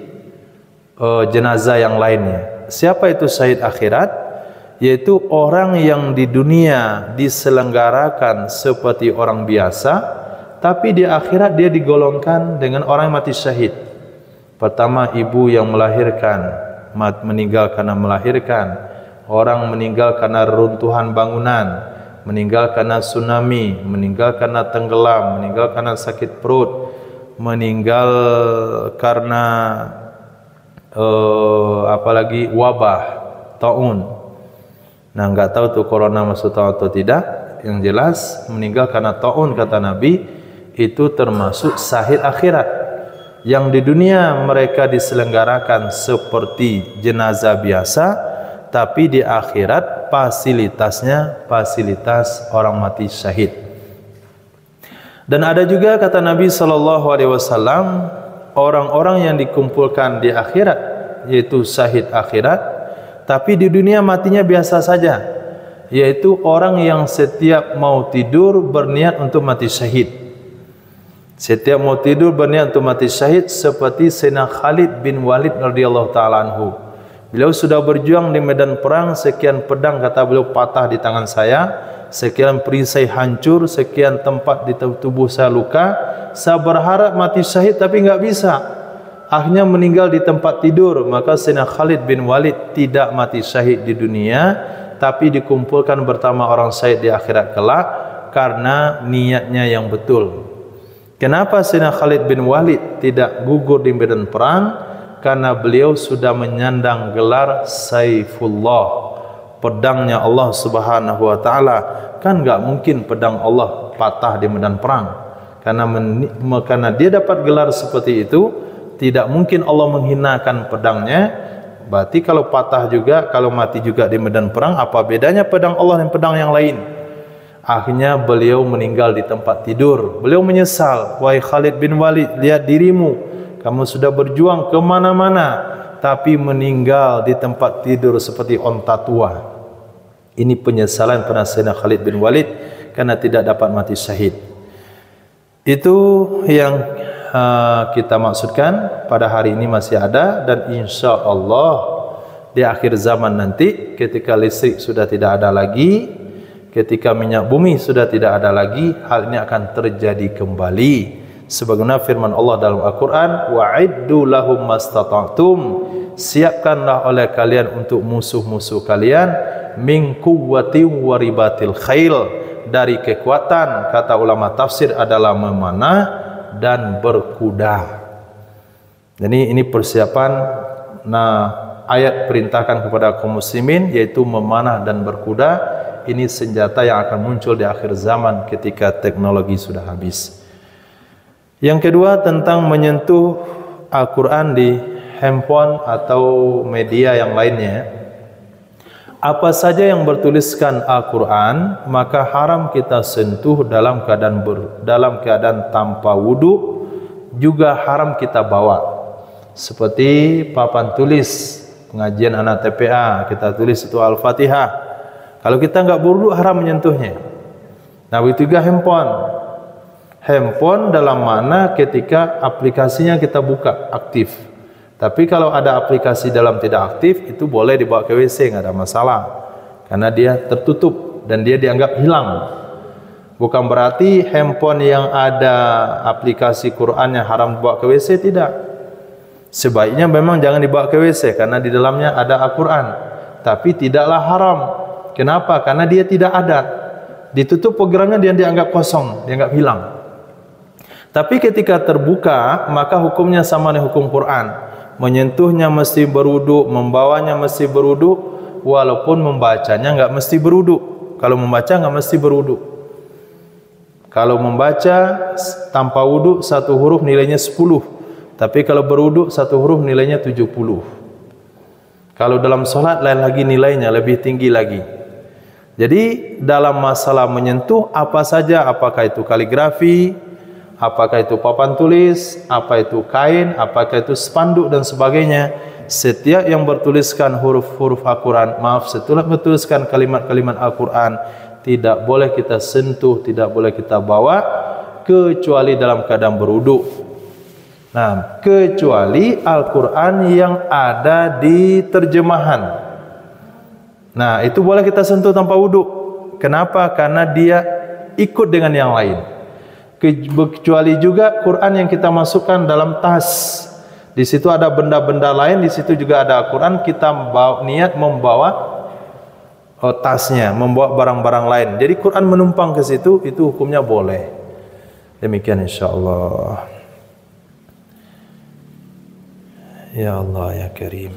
jenazah yang lainnya. Siapa itu syahid akhirat? Yaitu orang yang di dunia diselenggarakan seperti orang biasa, tapi di akhirat dia digolongkan dengan orang yang mati syahid. Pertama, ibu yang melahirkan, meninggal karena melahirkan. Orang meninggal karena runtuhan bangunan, meninggal karena tsunami, meninggal karena tenggelam, meninggal karena sakit perut, meninggal karena apalagi wabah, taun. Nah, enggak tahu tuh corona masuk taun atau tidak. Yang jelas meninggal karena taun, kata Nabi, itu termasuk syahid akhirat. Yang di dunia mereka diselenggarakan seperti jenazah biasa, tapi di akhirat fasilitasnya fasilitas orang mati syahid. Dan ada juga kata Nabi SAW, orang-orang yang dikumpulkan di akhirat, yaitu syahid akhirat, tapi di dunia matinya biasa saja, yaitu orang yang setiap mau tidur berniat untuk mati syahid. Setiap mau tidur berniat untuk mati syahid, seperti Sayyidina Khalid bin Walid radhiyallahu taala anhu. Beliau sudah berjuang di medan perang, sekian pedang kata beliau patah di tangan saya, sekian perisai hancur, sekian tempat di tubuh saya luka. Saya berharap mati syahid tapi enggak bisa. Akhirnya meninggal di tempat tidur. Maka Sayyidina Khalid bin Walid tidak mati syahid di dunia, tapi dikumpulkan bersama orang syahid di akhirat kelak karena niatnya yang betul. Kenapa Sayyidina Khalid bin Walid tidak gugur di medan perang? Karena beliau sudah menyandang gelar Saifullah, pedangnya Allah Subhanahu wa taala. Kan enggak mungkin pedang Allah patah di medan perang. Karena dia dapat gelar seperti itu, tidak mungkin Allah menghinakan pedangnya. Berarti kalau patah juga, kalau mati juga di medan perang, apa bedanya pedang Allah dan pedang yang lain? Akhirnya beliau meninggal di tempat tidur. Beliau menyesal, wahai Khalid bin Walid, lihat dirimu, kamu sudah berjuang kemana-mana, tapi meninggal di tempat tidur seperti onta tua. Ini penyesalan Sayyidina Khalid bin Walid karena tidak dapat mati syahid. Itu yang kita maksudkan pada hari ini masih ada, dan insya Allah di akhir zaman nanti ketika listrik sudah tidak ada lagi, ketika minyak bumi sudah tidak ada lagi, hal ini akan terjadi kembali sebagaimana firman Allah dalam Al-Quran, wa'iddu lahum mastata'tum, siapkanlah oleh kalian untuk musuh-musuh kalian, min quwwatin wa ribatil khail, dari kekuatan, kata ulama tafsir adalah memanah dan berkuda. Jadi ini persiapan. Nah, ayat perintahkan kepada kaum muslimin yaitu memanah dan berkuda. Ini senjata yang akan muncul di akhir zaman ketika teknologi sudah habis. Yang kedua tentang menyentuh Al-Quran di handphone atau media yang lainnya. Apa saja yang bertuliskan Al-Quran maka haram kita sentuh dalam keadaan tanpa wudu, juga haram kita bawa. Seperti papan tulis pengajian anak TPA, kita tulis itu Al-Fatihah. Kalau kita enggak berwudu haram menyentuhnya. Nah, begitu juga handphone. Handphone dalam mana ketika aplikasinya kita buka aktif. Tapi kalau ada aplikasi dalam tidak aktif, itu boleh dibawa ke WC, nggak ada masalah. Karena dia tertutup dan dia dianggap hilang. Bukan berarti handphone yang ada aplikasi Qurannya haram dibawa ke WC, tidak. Sebaiknya memang jangan dibawa ke WC karena di dalamnya ada Al-Quran. Tapi tidaklah haram. Kenapa? Karena dia tidak ada. Ditutup programnya, dia dianggap kosong, dianggap hilang. Tapi ketika terbuka, maka hukumnya sama dengan hukum Quran. Menyentuhnya mesti berwudu, membawanya mesti berwudu, walaupun membacanya enggak mesti berwudu. Kalau membaca enggak mesti berwudu. Kalau membaca tanpa wudu satu huruf nilainya 10, tapi kalau berwudu satu huruf nilainya 70. Kalau dalam salat lain lagi nilainya, lebih tinggi lagi. Jadi dalam masalah menyentuh apa saja, apakah itu kaligrafi, apakah itu papan tulis, apa itu kain, apakah itu spanduk dan sebagainya, setiap yang bertuliskan huruf-huruf Al-Quran, setiap bertuliskan kalimat-kalimat Al-Quran, tidak boleh kita sentuh, tidak boleh kita bawa, kecuali dalam keadaan berwudu. Nah, kecuali Al-Quran yang ada di terjemahan. Nah, itu boleh kita sentuh tanpa wudu. Kenapa? Karena dia ikut dengan yang lain. Kecuali juga Quran yang kita masukkan dalam tas. Di situ ada benda-benda lain, di situ juga ada Al-Quran, kita niat membawa tasnya, membawa barang-barang lain. Jadi Quran menumpang ke situ, itu hukumnya boleh. Demikian insyaallah. Ya Allah ya Karim.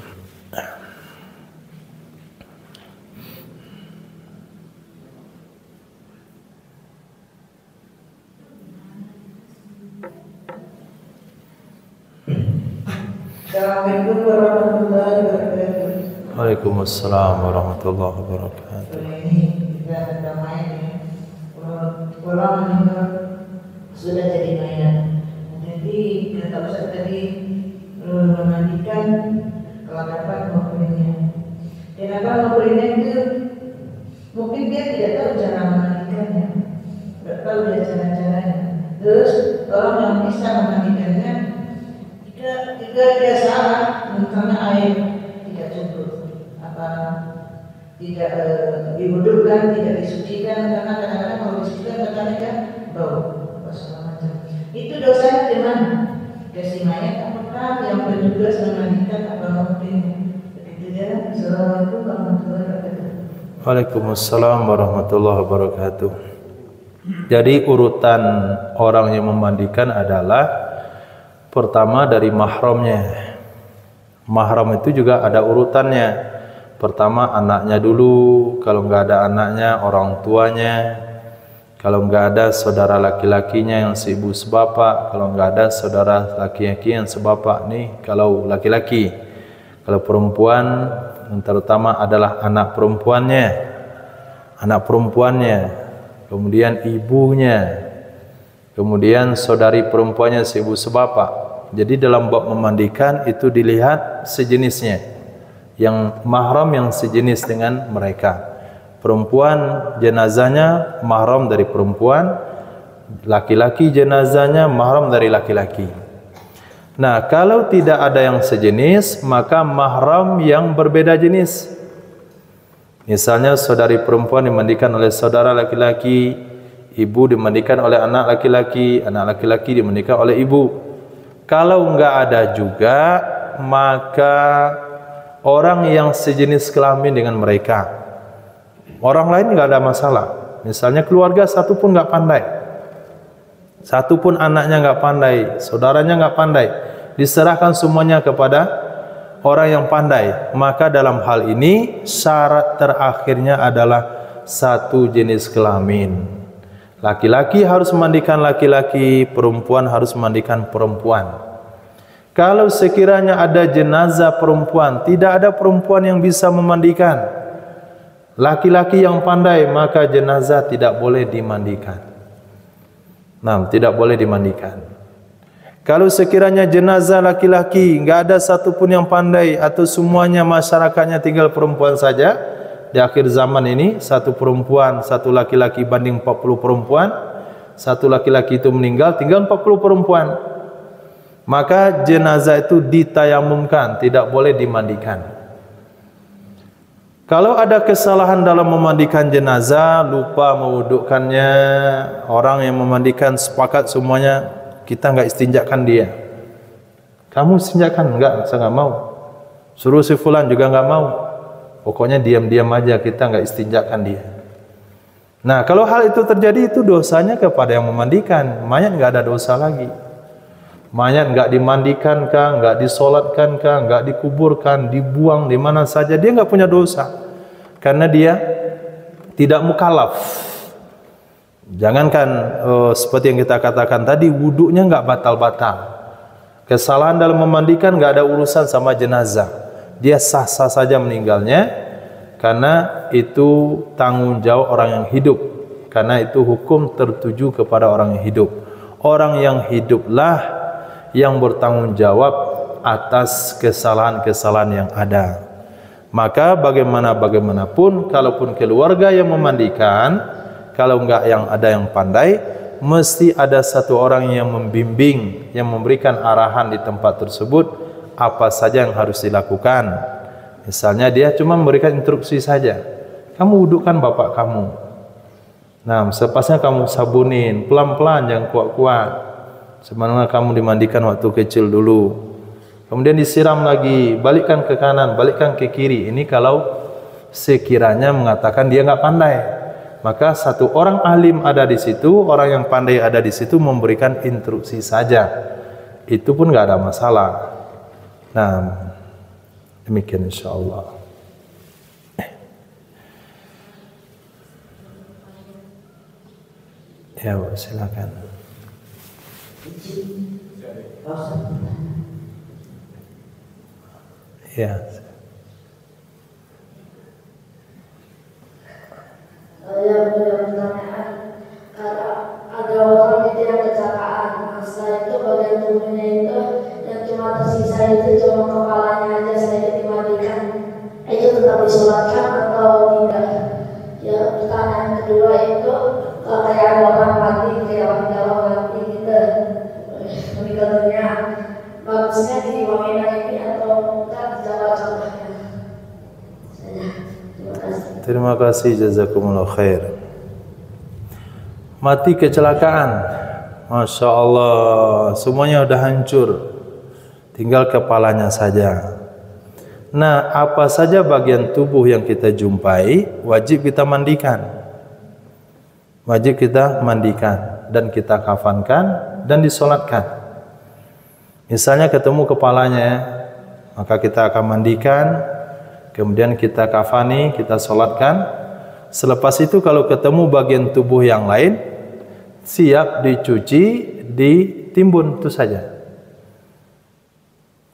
Assalamualaikum warahmatullahi wabarakatuh. Waalaikumsalam warahmatullahi wabarakatuh. Ini kita ada main ya. Orang meninggal sudah jadi mayat. Jadi kata Ustaz tadi memandikan kelakapan maupunnya. Kenapa maupunnya itu mungkin dia tidak tahu cara memandikannya, tidak tahu dia cara-caranya. Terus orang yang bisa memandikannya jika dia salah, misalnya air tidak cukup, apa tidak diwudukan, tidak disucikan, karena kadang-kadang kalau disucikan katanya kan bau, segala macam. Itu dosanya di mana? Kasih mayat apakah yang bertugas memandikan apa mungkin? Begitu ya. Assalamualaikum warahmatullahi wabarakatuh. Waalaikumsalam warahmatullahi wabarakatuh. Jadi urutan orang yang memandikan adalah pertama dari mahramnya. Mahram itu juga ada urutannya. Pertama anaknya dulu, kalau enggak ada anaknya orang tuanya, kalau enggak ada saudara laki-lakinya yang seibu sebapak, kalau enggak ada saudara laki-laki yang sebapak nih kalau laki-laki. Kalau perempuan yang terutama adalah anak perempuannya, kemudian ibunya, kemudian saudari perempuannya seibu sebapak. Jadi dalam bab memandikan itu dilihat sejenisnya, yang mahram yang sejenis dengan mereka. Perempuan jenazahnya mahram dari perempuan, laki-laki jenazahnya mahram dari laki-laki. Nah, kalau tidak ada yang sejenis, maka mahram yang berbeda jenis. Misalnya saudari perempuan dimandikan oleh saudara laki-laki, ibu dimandikan oleh anak laki-laki, anak laki-laki dimandikan oleh ibu. Kalau enggak ada juga, maka orang yang sejenis kelamin dengan mereka. Orang lain enggak ada masalah. Misalnya keluarga satu pun enggak pandai, satu pun anaknya enggak pandai, saudaranya enggak pandai, diserahkan semuanya kepada orang yang pandai. Maka dalam hal ini syarat terakhirnya adalah satu jenis kelamin. Laki-laki harus memandikan laki-laki, perempuan harus memandikan perempuan. Kalau sekiranya ada jenazah perempuan, tidak ada perempuan yang bisa memandikan, laki-laki yang pandai, maka jenazah tidak boleh dimandikan. Nah, tidak boleh dimandikan. Kalau sekiranya jenazah laki-laki, enggak ada satupun yang pandai, atau semuanya masyarakatnya tinggal perempuan saja, di akhir zaman ini, satu perempuan, satu laki-laki banding 40 perempuan, satu laki-laki itu meninggal, tinggal 40 perempuan. Maka jenazah itu ditayamumkan, tidak boleh dimandikan. Kalau ada kesalahan dalam memandikan jenazah, lupa mewudukkannya, orang yang memandikan sepakat semuanya, kita enggak istinjakan dia. Kamu istinjakan? Enggak, saya enggak mau. Suruh si fulan juga enggak mau. Pokoknya diam-diam aja, kita enggak istinjakan dia. Nah, kalau hal itu terjadi, itu dosanya kepada yang memandikan. Mayat enggak ada dosa lagi. Mayat enggak dimandikan kah, enggak disolatkan kah, enggak dikuburkan, dibuang di mana saja, dia enggak punya dosa. Karena dia tidak mukallaf. Jangankan seperti yang kita katakan tadi, wuduknya enggak batal-batal. Kesalahan dalam memandikan enggak ada urusan sama jenazah. Dia sah-sah saja meninggalnya, karena itu tanggung jawab orang yang hidup. Karena itu hukum tertuju kepada orang yang hidup. Orang yang hiduplah yang bertanggung jawab atas kesalahan-kesalahan yang ada. Maka bagaimanapun, kalaupun keluarga yang memandikan, kalau enggak yang ada yang pandai, mesti ada satu orang yang membimbing, yang memberikan arahan di tempat tersebut, apa saja yang harus dilakukan. Misalnya dia cuma memberikan instruksi saja, kamu wudukkan bapak kamu, nah sepasnya kamu sabunin, pelan-pelan, jangan kuat-kuat, sebagaimana kamu dimandikan waktu kecil dulu, kemudian disiram lagi, balikkan ke kanan, balikkan ke kiri. Ini kalau sekiranya mengatakan dia enggak pandai, maka satu orang alim ada di situ, orang yang pandai ada di situ, memberikan instruksi saja, itu pun enggak ada masalah. Nah, demikian insyaallah. Ya, silakan. Ya. Saya punya pertanyaan, karena ada orang itu yang kecelakaan, setelah itu bagian tubuhnya itu yang cuma tersisa itu cuma kepalanya aja saya dimandikan, itu tetap disolatkan atau tidak? Ya, pertanyaan kedua itu, kayak ada orang mati, kayak orang mati gitu, meninggal dunia, bagusnya di Wamena ini atau enggak di Jawa contohnya? Terima kasih. Terima kasih, jazakumullah khair. Mati kecelakaan, Masya Allah, semuanya udah hancur, tinggal kepalanya saja. Nah, apa saja bagian tubuh yang kita jumpai, wajib kita mandikan. Wajib kita mandikan, dan kita kafankan, dan disolatkan. Misalnya ketemu kepalanya, maka kita akan mandikan, kemudian kita kafani, kita solatkan. Selepas itu kalau ketemu bagian tubuh yang lain, siap dicuci, ditimbun, itu saja.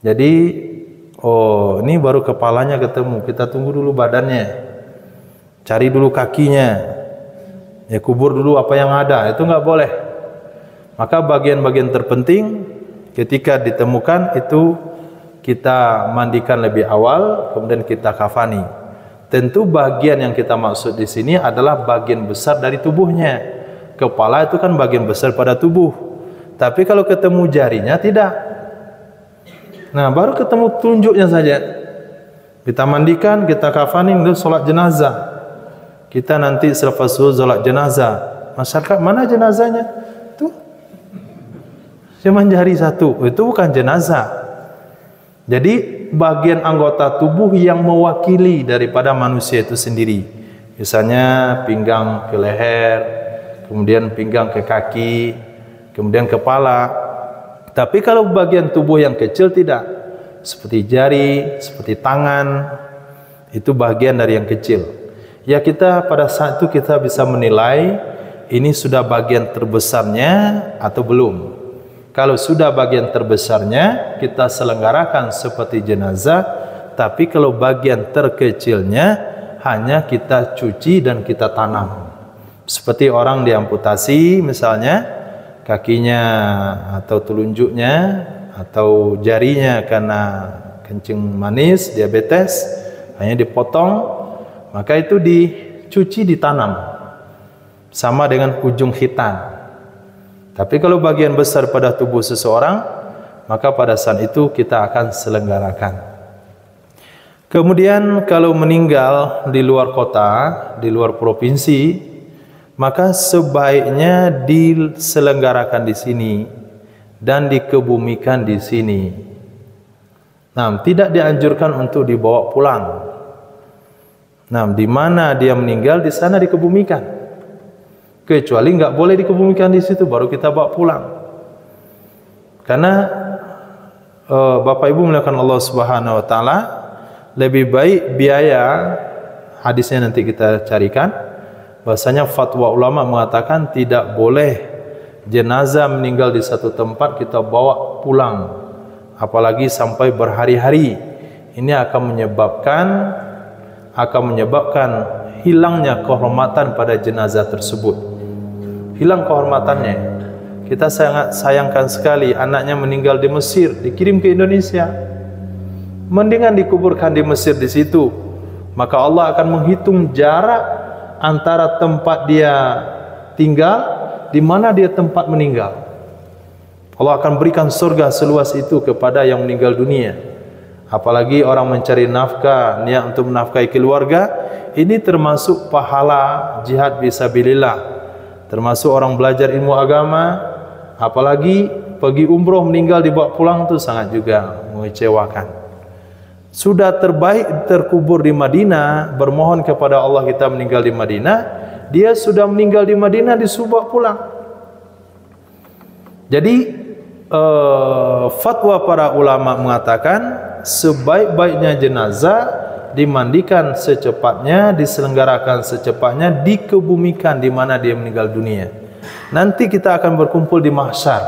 Jadi, oh ini baru kepalanya ketemu, kita tunggu dulu badannya, cari dulu kakinya, ya kubur dulu apa yang ada, itu nggak boleh. Maka bagian-bagian terpenting ketika ditemukan itu kita mandikan lebih awal, kemudian kita kafani. Tentu bagian yang kita maksud di sini adalah bagian besar dari tubuhnya, Kepala itu kan bagian besar pada tubuh. Tapi kalau ketemu jarinya tidak. Nah, baru ketemu tunjuknya saja. Kita mandikan, kita kafanin, lalu sholat jenazah. Kita nanti selepas sholat jenazah, masyarakat mana jenazahnya? Tuh, cuma jari satu. Itu bukan jenazah. Jadi bagian anggota tubuh yang mewakili daripada manusia itu sendiri. Misalnya pinggang ke leher, kemudian pinggang ke kaki, kemudian kepala. Tapi kalau bagian tubuh yang kecil tidak, seperti jari, seperti tangan, itu bagian dari yang kecil. Ya, kita pada saat itu kita bisa menilai ini sudah bagian terbesarnya atau belum. Kalau sudah bagian terbesarnya, kita selenggarakan seperti jenazah. Tapi kalau bagian terkecilnya, hanya kita cuci dan kita tanam. Seperti orang diamputasi misalnya, kakinya atau telunjuknya atau jarinya karena kencing manis, diabetes, hanya dipotong, maka itu dicuci, ditanam. Sama dengan ujung khitan. Tapi kalau bagian besar pada tubuh seseorang, maka pada saat itu kita akan selenggarakan. Kemudian kalau meninggal di luar kota, di luar provinsi, maka sebaiknya diselenggarakan di sini dan dikebumikan di sini. Nah, tidak dianjurkan untuk dibawa pulang. Nah, di mana dia meninggal, di sana dikebumikan. Kecuali nggak boleh dikebumikan di situ, baru kita bawa pulang. Karena Bapak Ibu melakukan Allah Subhanahu Wa Taala, lebih baik biaya, hadisnya nanti kita carikan. Bahasanya fatwa ulama mengatakan tidak boleh jenazah meninggal di satu tempat kita bawa pulang, apalagi sampai berhari-hari. Ini akan menyebabkan hilangnya kehormatan pada jenazah tersebut. Hilang kehormatannya. Kita sangat sayangkan sekali anaknya meninggal di Mesir, dikirim ke Indonesia. Mendingan dikuburkan di Mesir di situ. Maka Allah akan menghitung jarak antara tempat dia tinggal, di mana dia tempat meninggal. Allah akan berikan surga seluas itu kepada yang meninggal dunia. Apalagi orang mencari nafkah, niat untuk menafkahi keluarga, ini termasuk pahala jihad fisabilillah. Termasuk orang belajar ilmu agama, apalagi pergi umroh meninggal dibawa pulang, itu sangat juga mengecewakan. Sudah terbaik terkubur di Madinah, bermohon kepada Allah kita meninggal di Madinah, dia sudah meninggal di Madinah disuruh pulang. Jadi fatwa para ulama mengatakan sebaik-baiknya jenazah dimandikan secepatnya, diselenggarakan secepatnya, dikebumikan di mana dia meninggal dunia. Nanti kita akan berkumpul di mahsyar.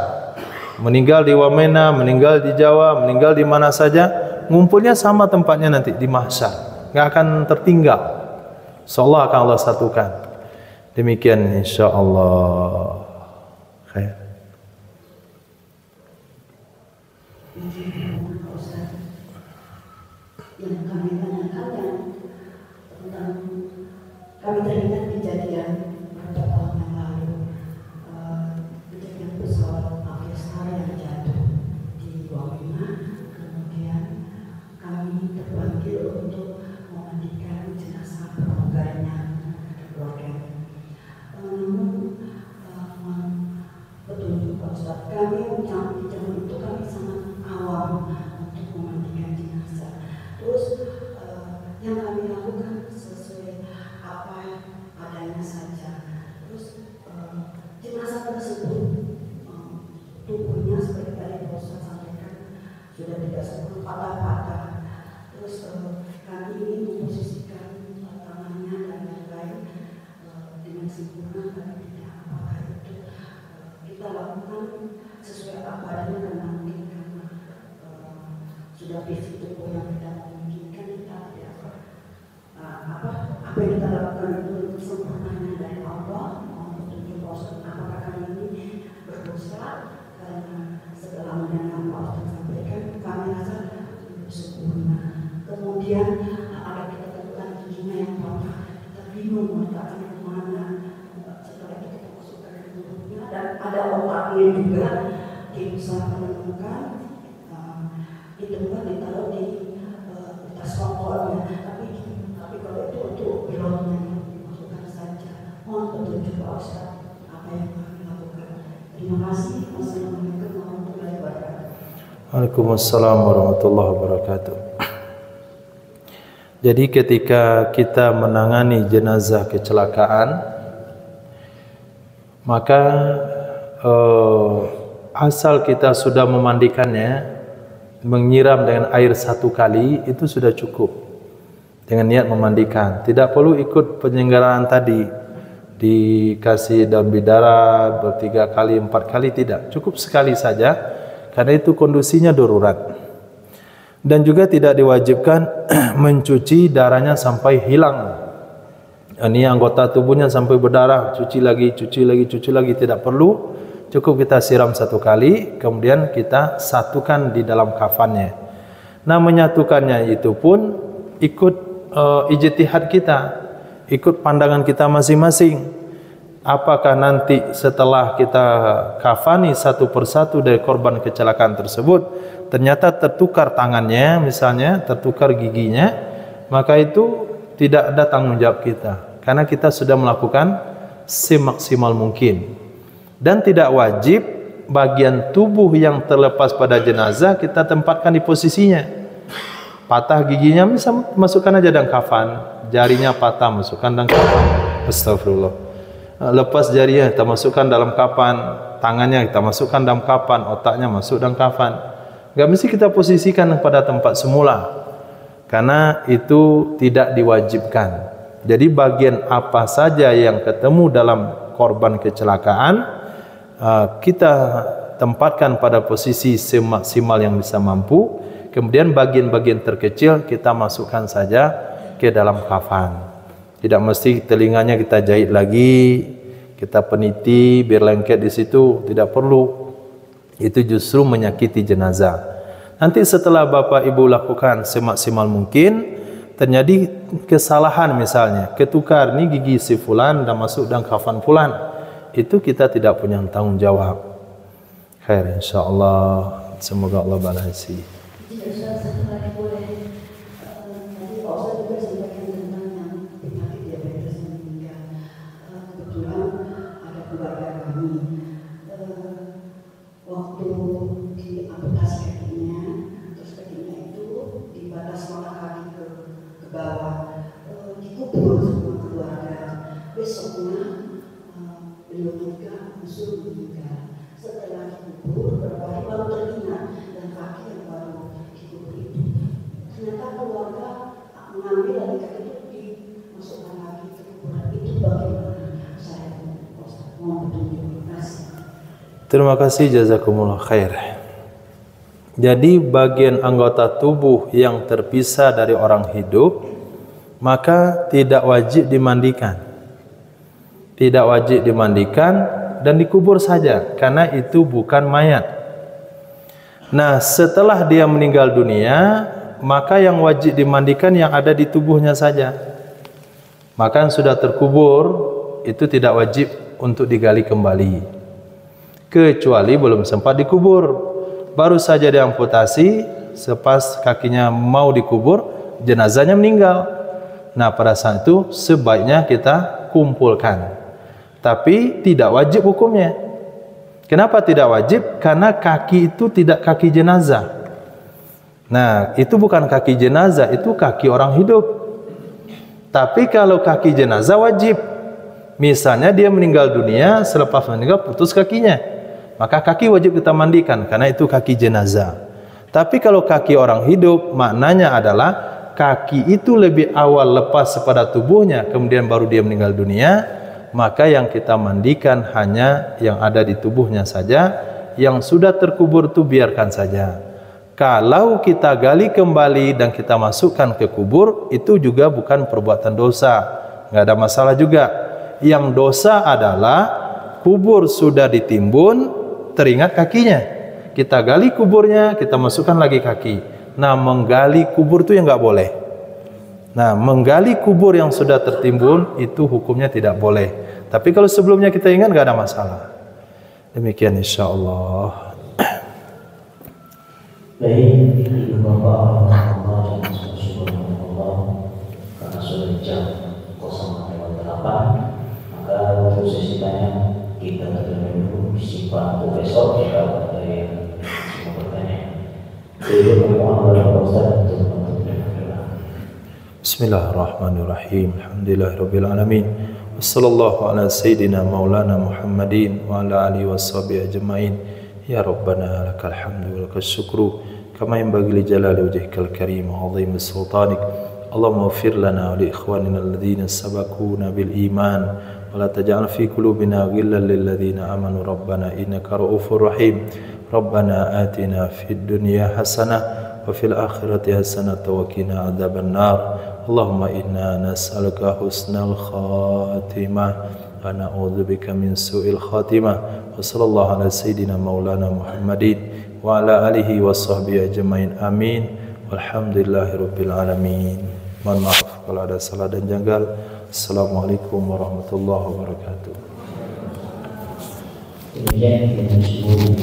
Meninggal di Wamena, meninggal di Jawa, meninggal di mana saja, ngumpulnya sama tempatnya nanti di mahsyar. Enggak akan tertinggal. Insyaallah akan Allah satukan. Demikian insyaallah. Khair. Yang kami tanyakan tentang kami teringat kejadian beberapa tahun yang lalu, kejadian pesawat Aviastar yang jatuh di Wamena. Kemudian kami terpanggil untuk memandikan jenazah keluarganya, namun betul Pak Ustaz, kami di zaman itu kami sangat awam untuk memandikan jenazah. Terus yang kami lakukan sesuai apa adanya saja. Terus jenazah tersebut tubuhnya seperti tadi Pak Ustaz sampaikan sudah tidak seperti patah-patah. Terus kami ini memposisikan tangannya dan lain-lain dengan sempurna, tapi tidak apakah itu kita lakukan sesuai apa adanya, karena mungkin karena sudah fisik tubuh yang tidak memungkinkan, kita tidak apa yang kita lakukan itu sempurnanya dari Allah. Mohon petunjuk Ustaz, apakah kami ini berdosa karena setelah mendengar Pak Ustaz sampaikan kami rasa sempurna. Kemudian ada kita temukan giginya yang patah, kita bingung meletakkannya kemana. Setelah itu kita masukkan ke juga diusahakan menemukan ditemukan ditaruh di tas kotornya, tapi kalau itu untuk pilotnya dimasukkan saja. Mohon petunjuk Pak Ustaz apa yang kami lakukan. Terima kasih. Wassalamualaikum warahmatullahi wabarakatuh. Waalaikumsalam warahmatullahi wabarakatuh. Jadi ketika kita menangani jenazah kecelakaan, maka asal kita sudah memandikannya, menyiram dengan air 1 kali, itu sudah cukup dengan niat memandikan. Tidak perlu ikut penyelenggaraan tadi, dikasih daun bidara 3 kali 4 kali, tidak, cukup sekali saja, karena itu kondisinya darurat. Dan juga tidak diwajibkan mencuci darahnya sampai hilang. Ini anggota tubuhnya sampai berdarah, cuci lagi, tidak perlu. Cukup kita siram 1 kali, kemudian kita satukan di dalam kafannya. Nah, menyatukannya itu pun ikut ijtihad kita, ikut pandangan kita masing-masing. Apakah nanti setelah kita kafani satu persatu dari korban kecelakaan tersebut, ternyata tertukar tangannya, misalnya tertukar giginya, maka itu tidak ada tanggung jawab kita, karena kita sudah melakukan semaksimal mungkin. Dan tidak wajib bagian tubuh yang terlepas pada jenazah kita tempatkan di posisinya. Patah giginya bisa masukkan aja dalam kafan, jarinya patah masukkan dalam kafan. Astagfirullah. Lepas jarinya kita masukkan dalam kafan, tangannya kita masukkan dalam kafan, otaknya masuk dalam kafan. Gak mesti kita posisikan pada tempat semula, karena itu tidak diwajibkan. Jadi bagian apa saja yang ketemu dalam korban kecelakaan, kita tempatkan pada posisi semaksimal yang bisa mampu. Kemudian bagian-bagian terkecil kita masukkan saja ke dalam kafan. Tidak mesti telinganya kita jahit lagi, kita peniti biar lengket di situ, tidak perlu. Itu justru menyakiti jenazah. Nanti setelah Bapak Ibu lakukan semaksimal mungkin, terjadi kesalahan misalnya, ketukar nih gigi si fulan dan masuk dalam kafan fulan, itu kita tidak punya tanggung jawab. Khair insyaallah, semoga Allah balasi. Terima kasih, jazakumullah khair. Jadi bagian anggota tubuh yang terpisah dari orang hidup, maka tidak wajib dimandikan. Tidak wajib dimandikan dan dikubur saja, karena itu bukan mayat. Nah, setelah dia meninggal dunia, maka yang wajib dimandikan yang ada di tubuhnya saja. Maka yang sudah terkubur itu tidak wajib untuk digali kembali, kecuali belum sempat dikubur, baru saja diamputasi, sepas kakinya mau dikubur, jenazahnya meninggal. Nah, pada saat itu sebaiknya kita kumpulkan, tapi tidak wajib hukumnya. Kenapa tidak wajib? Karena kaki itu tidak kaki jenazah. Nah, itu bukan kaki jenazah, itu kaki orang hidup. Tapi kalau kaki jenazah wajib. Misalnya dia meninggal dunia, selepas meninggal putus kakinya, maka kaki wajib kita mandikan, karena itu kaki jenazah. Tapi kalau kaki orang hidup, maknanya adalah kaki itu lebih awal lepas pada tubuhnya, kemudian baru dia meninggal dunia, maka yang kita mandikan hanya yang ada di tubuhnya saja, yang sudah terkubur itu biarkan saja. Kalau kita gali kembali dan kita masukkan ke kubur, itu juga bukan perbuatan dosa, nggak ada masalah juga. Yang dosa adalah kubur sudah ditimbun, teringat kakinya, kita gali kuburnya, kita masukkan lagi kaki. Nah, menggali kubur itu yang nggak boleh. Nah, menggali kubur yang sudah tertimbun itu hukumnya tidak boleh. Tapi kalau sebelumnya kita ingat, nggak ada masalah. Demikian insyaallah. Baik, ibu bapak Allah dan subhanallah, karena sudah jam 08.08, maka untuk sesi tanya kita terlebih dulu simpan untuk besok jika ada yang mau bertanya. Jadi mohon kepada Ustaz untuk menutup dengan doa. Bismillahirrahmanirrahim. Alhamdulillahirabbil alamin. Wassallallahu ala sayyidina maulana Muhammadin wa ala alihi washabihi ajmain. Ya Rabbana lakal hamdu wa lakal syukru kama yanbaghi li jalali wajhikal karim wa 'azimi sultanik. Allahumma ighfir lana wa li ikhwanina alladhina sabaquna bil iman wa la taj'al fi qulubina ghillan lil ladzina amanu rabbana innaka ra'ufur rahim. Rabbana atina fid dunya hasanah wa fil akhirati hasanah wa qina adzaban nar. Allahumma inna nas'aluka husnal khatimah wa na'udzubika min su'il khatimah. Wa sallallahu ala sayyidina maulana Muhammadin wa ala alihi wa sahbihi ajmain. Amin. Walhamdulillahirabbil alamin. Mohon maaf kalau ada salah dan janggal. Assalamualaikum warahmatullahi wabarakatuh. Demikian dengan seluruh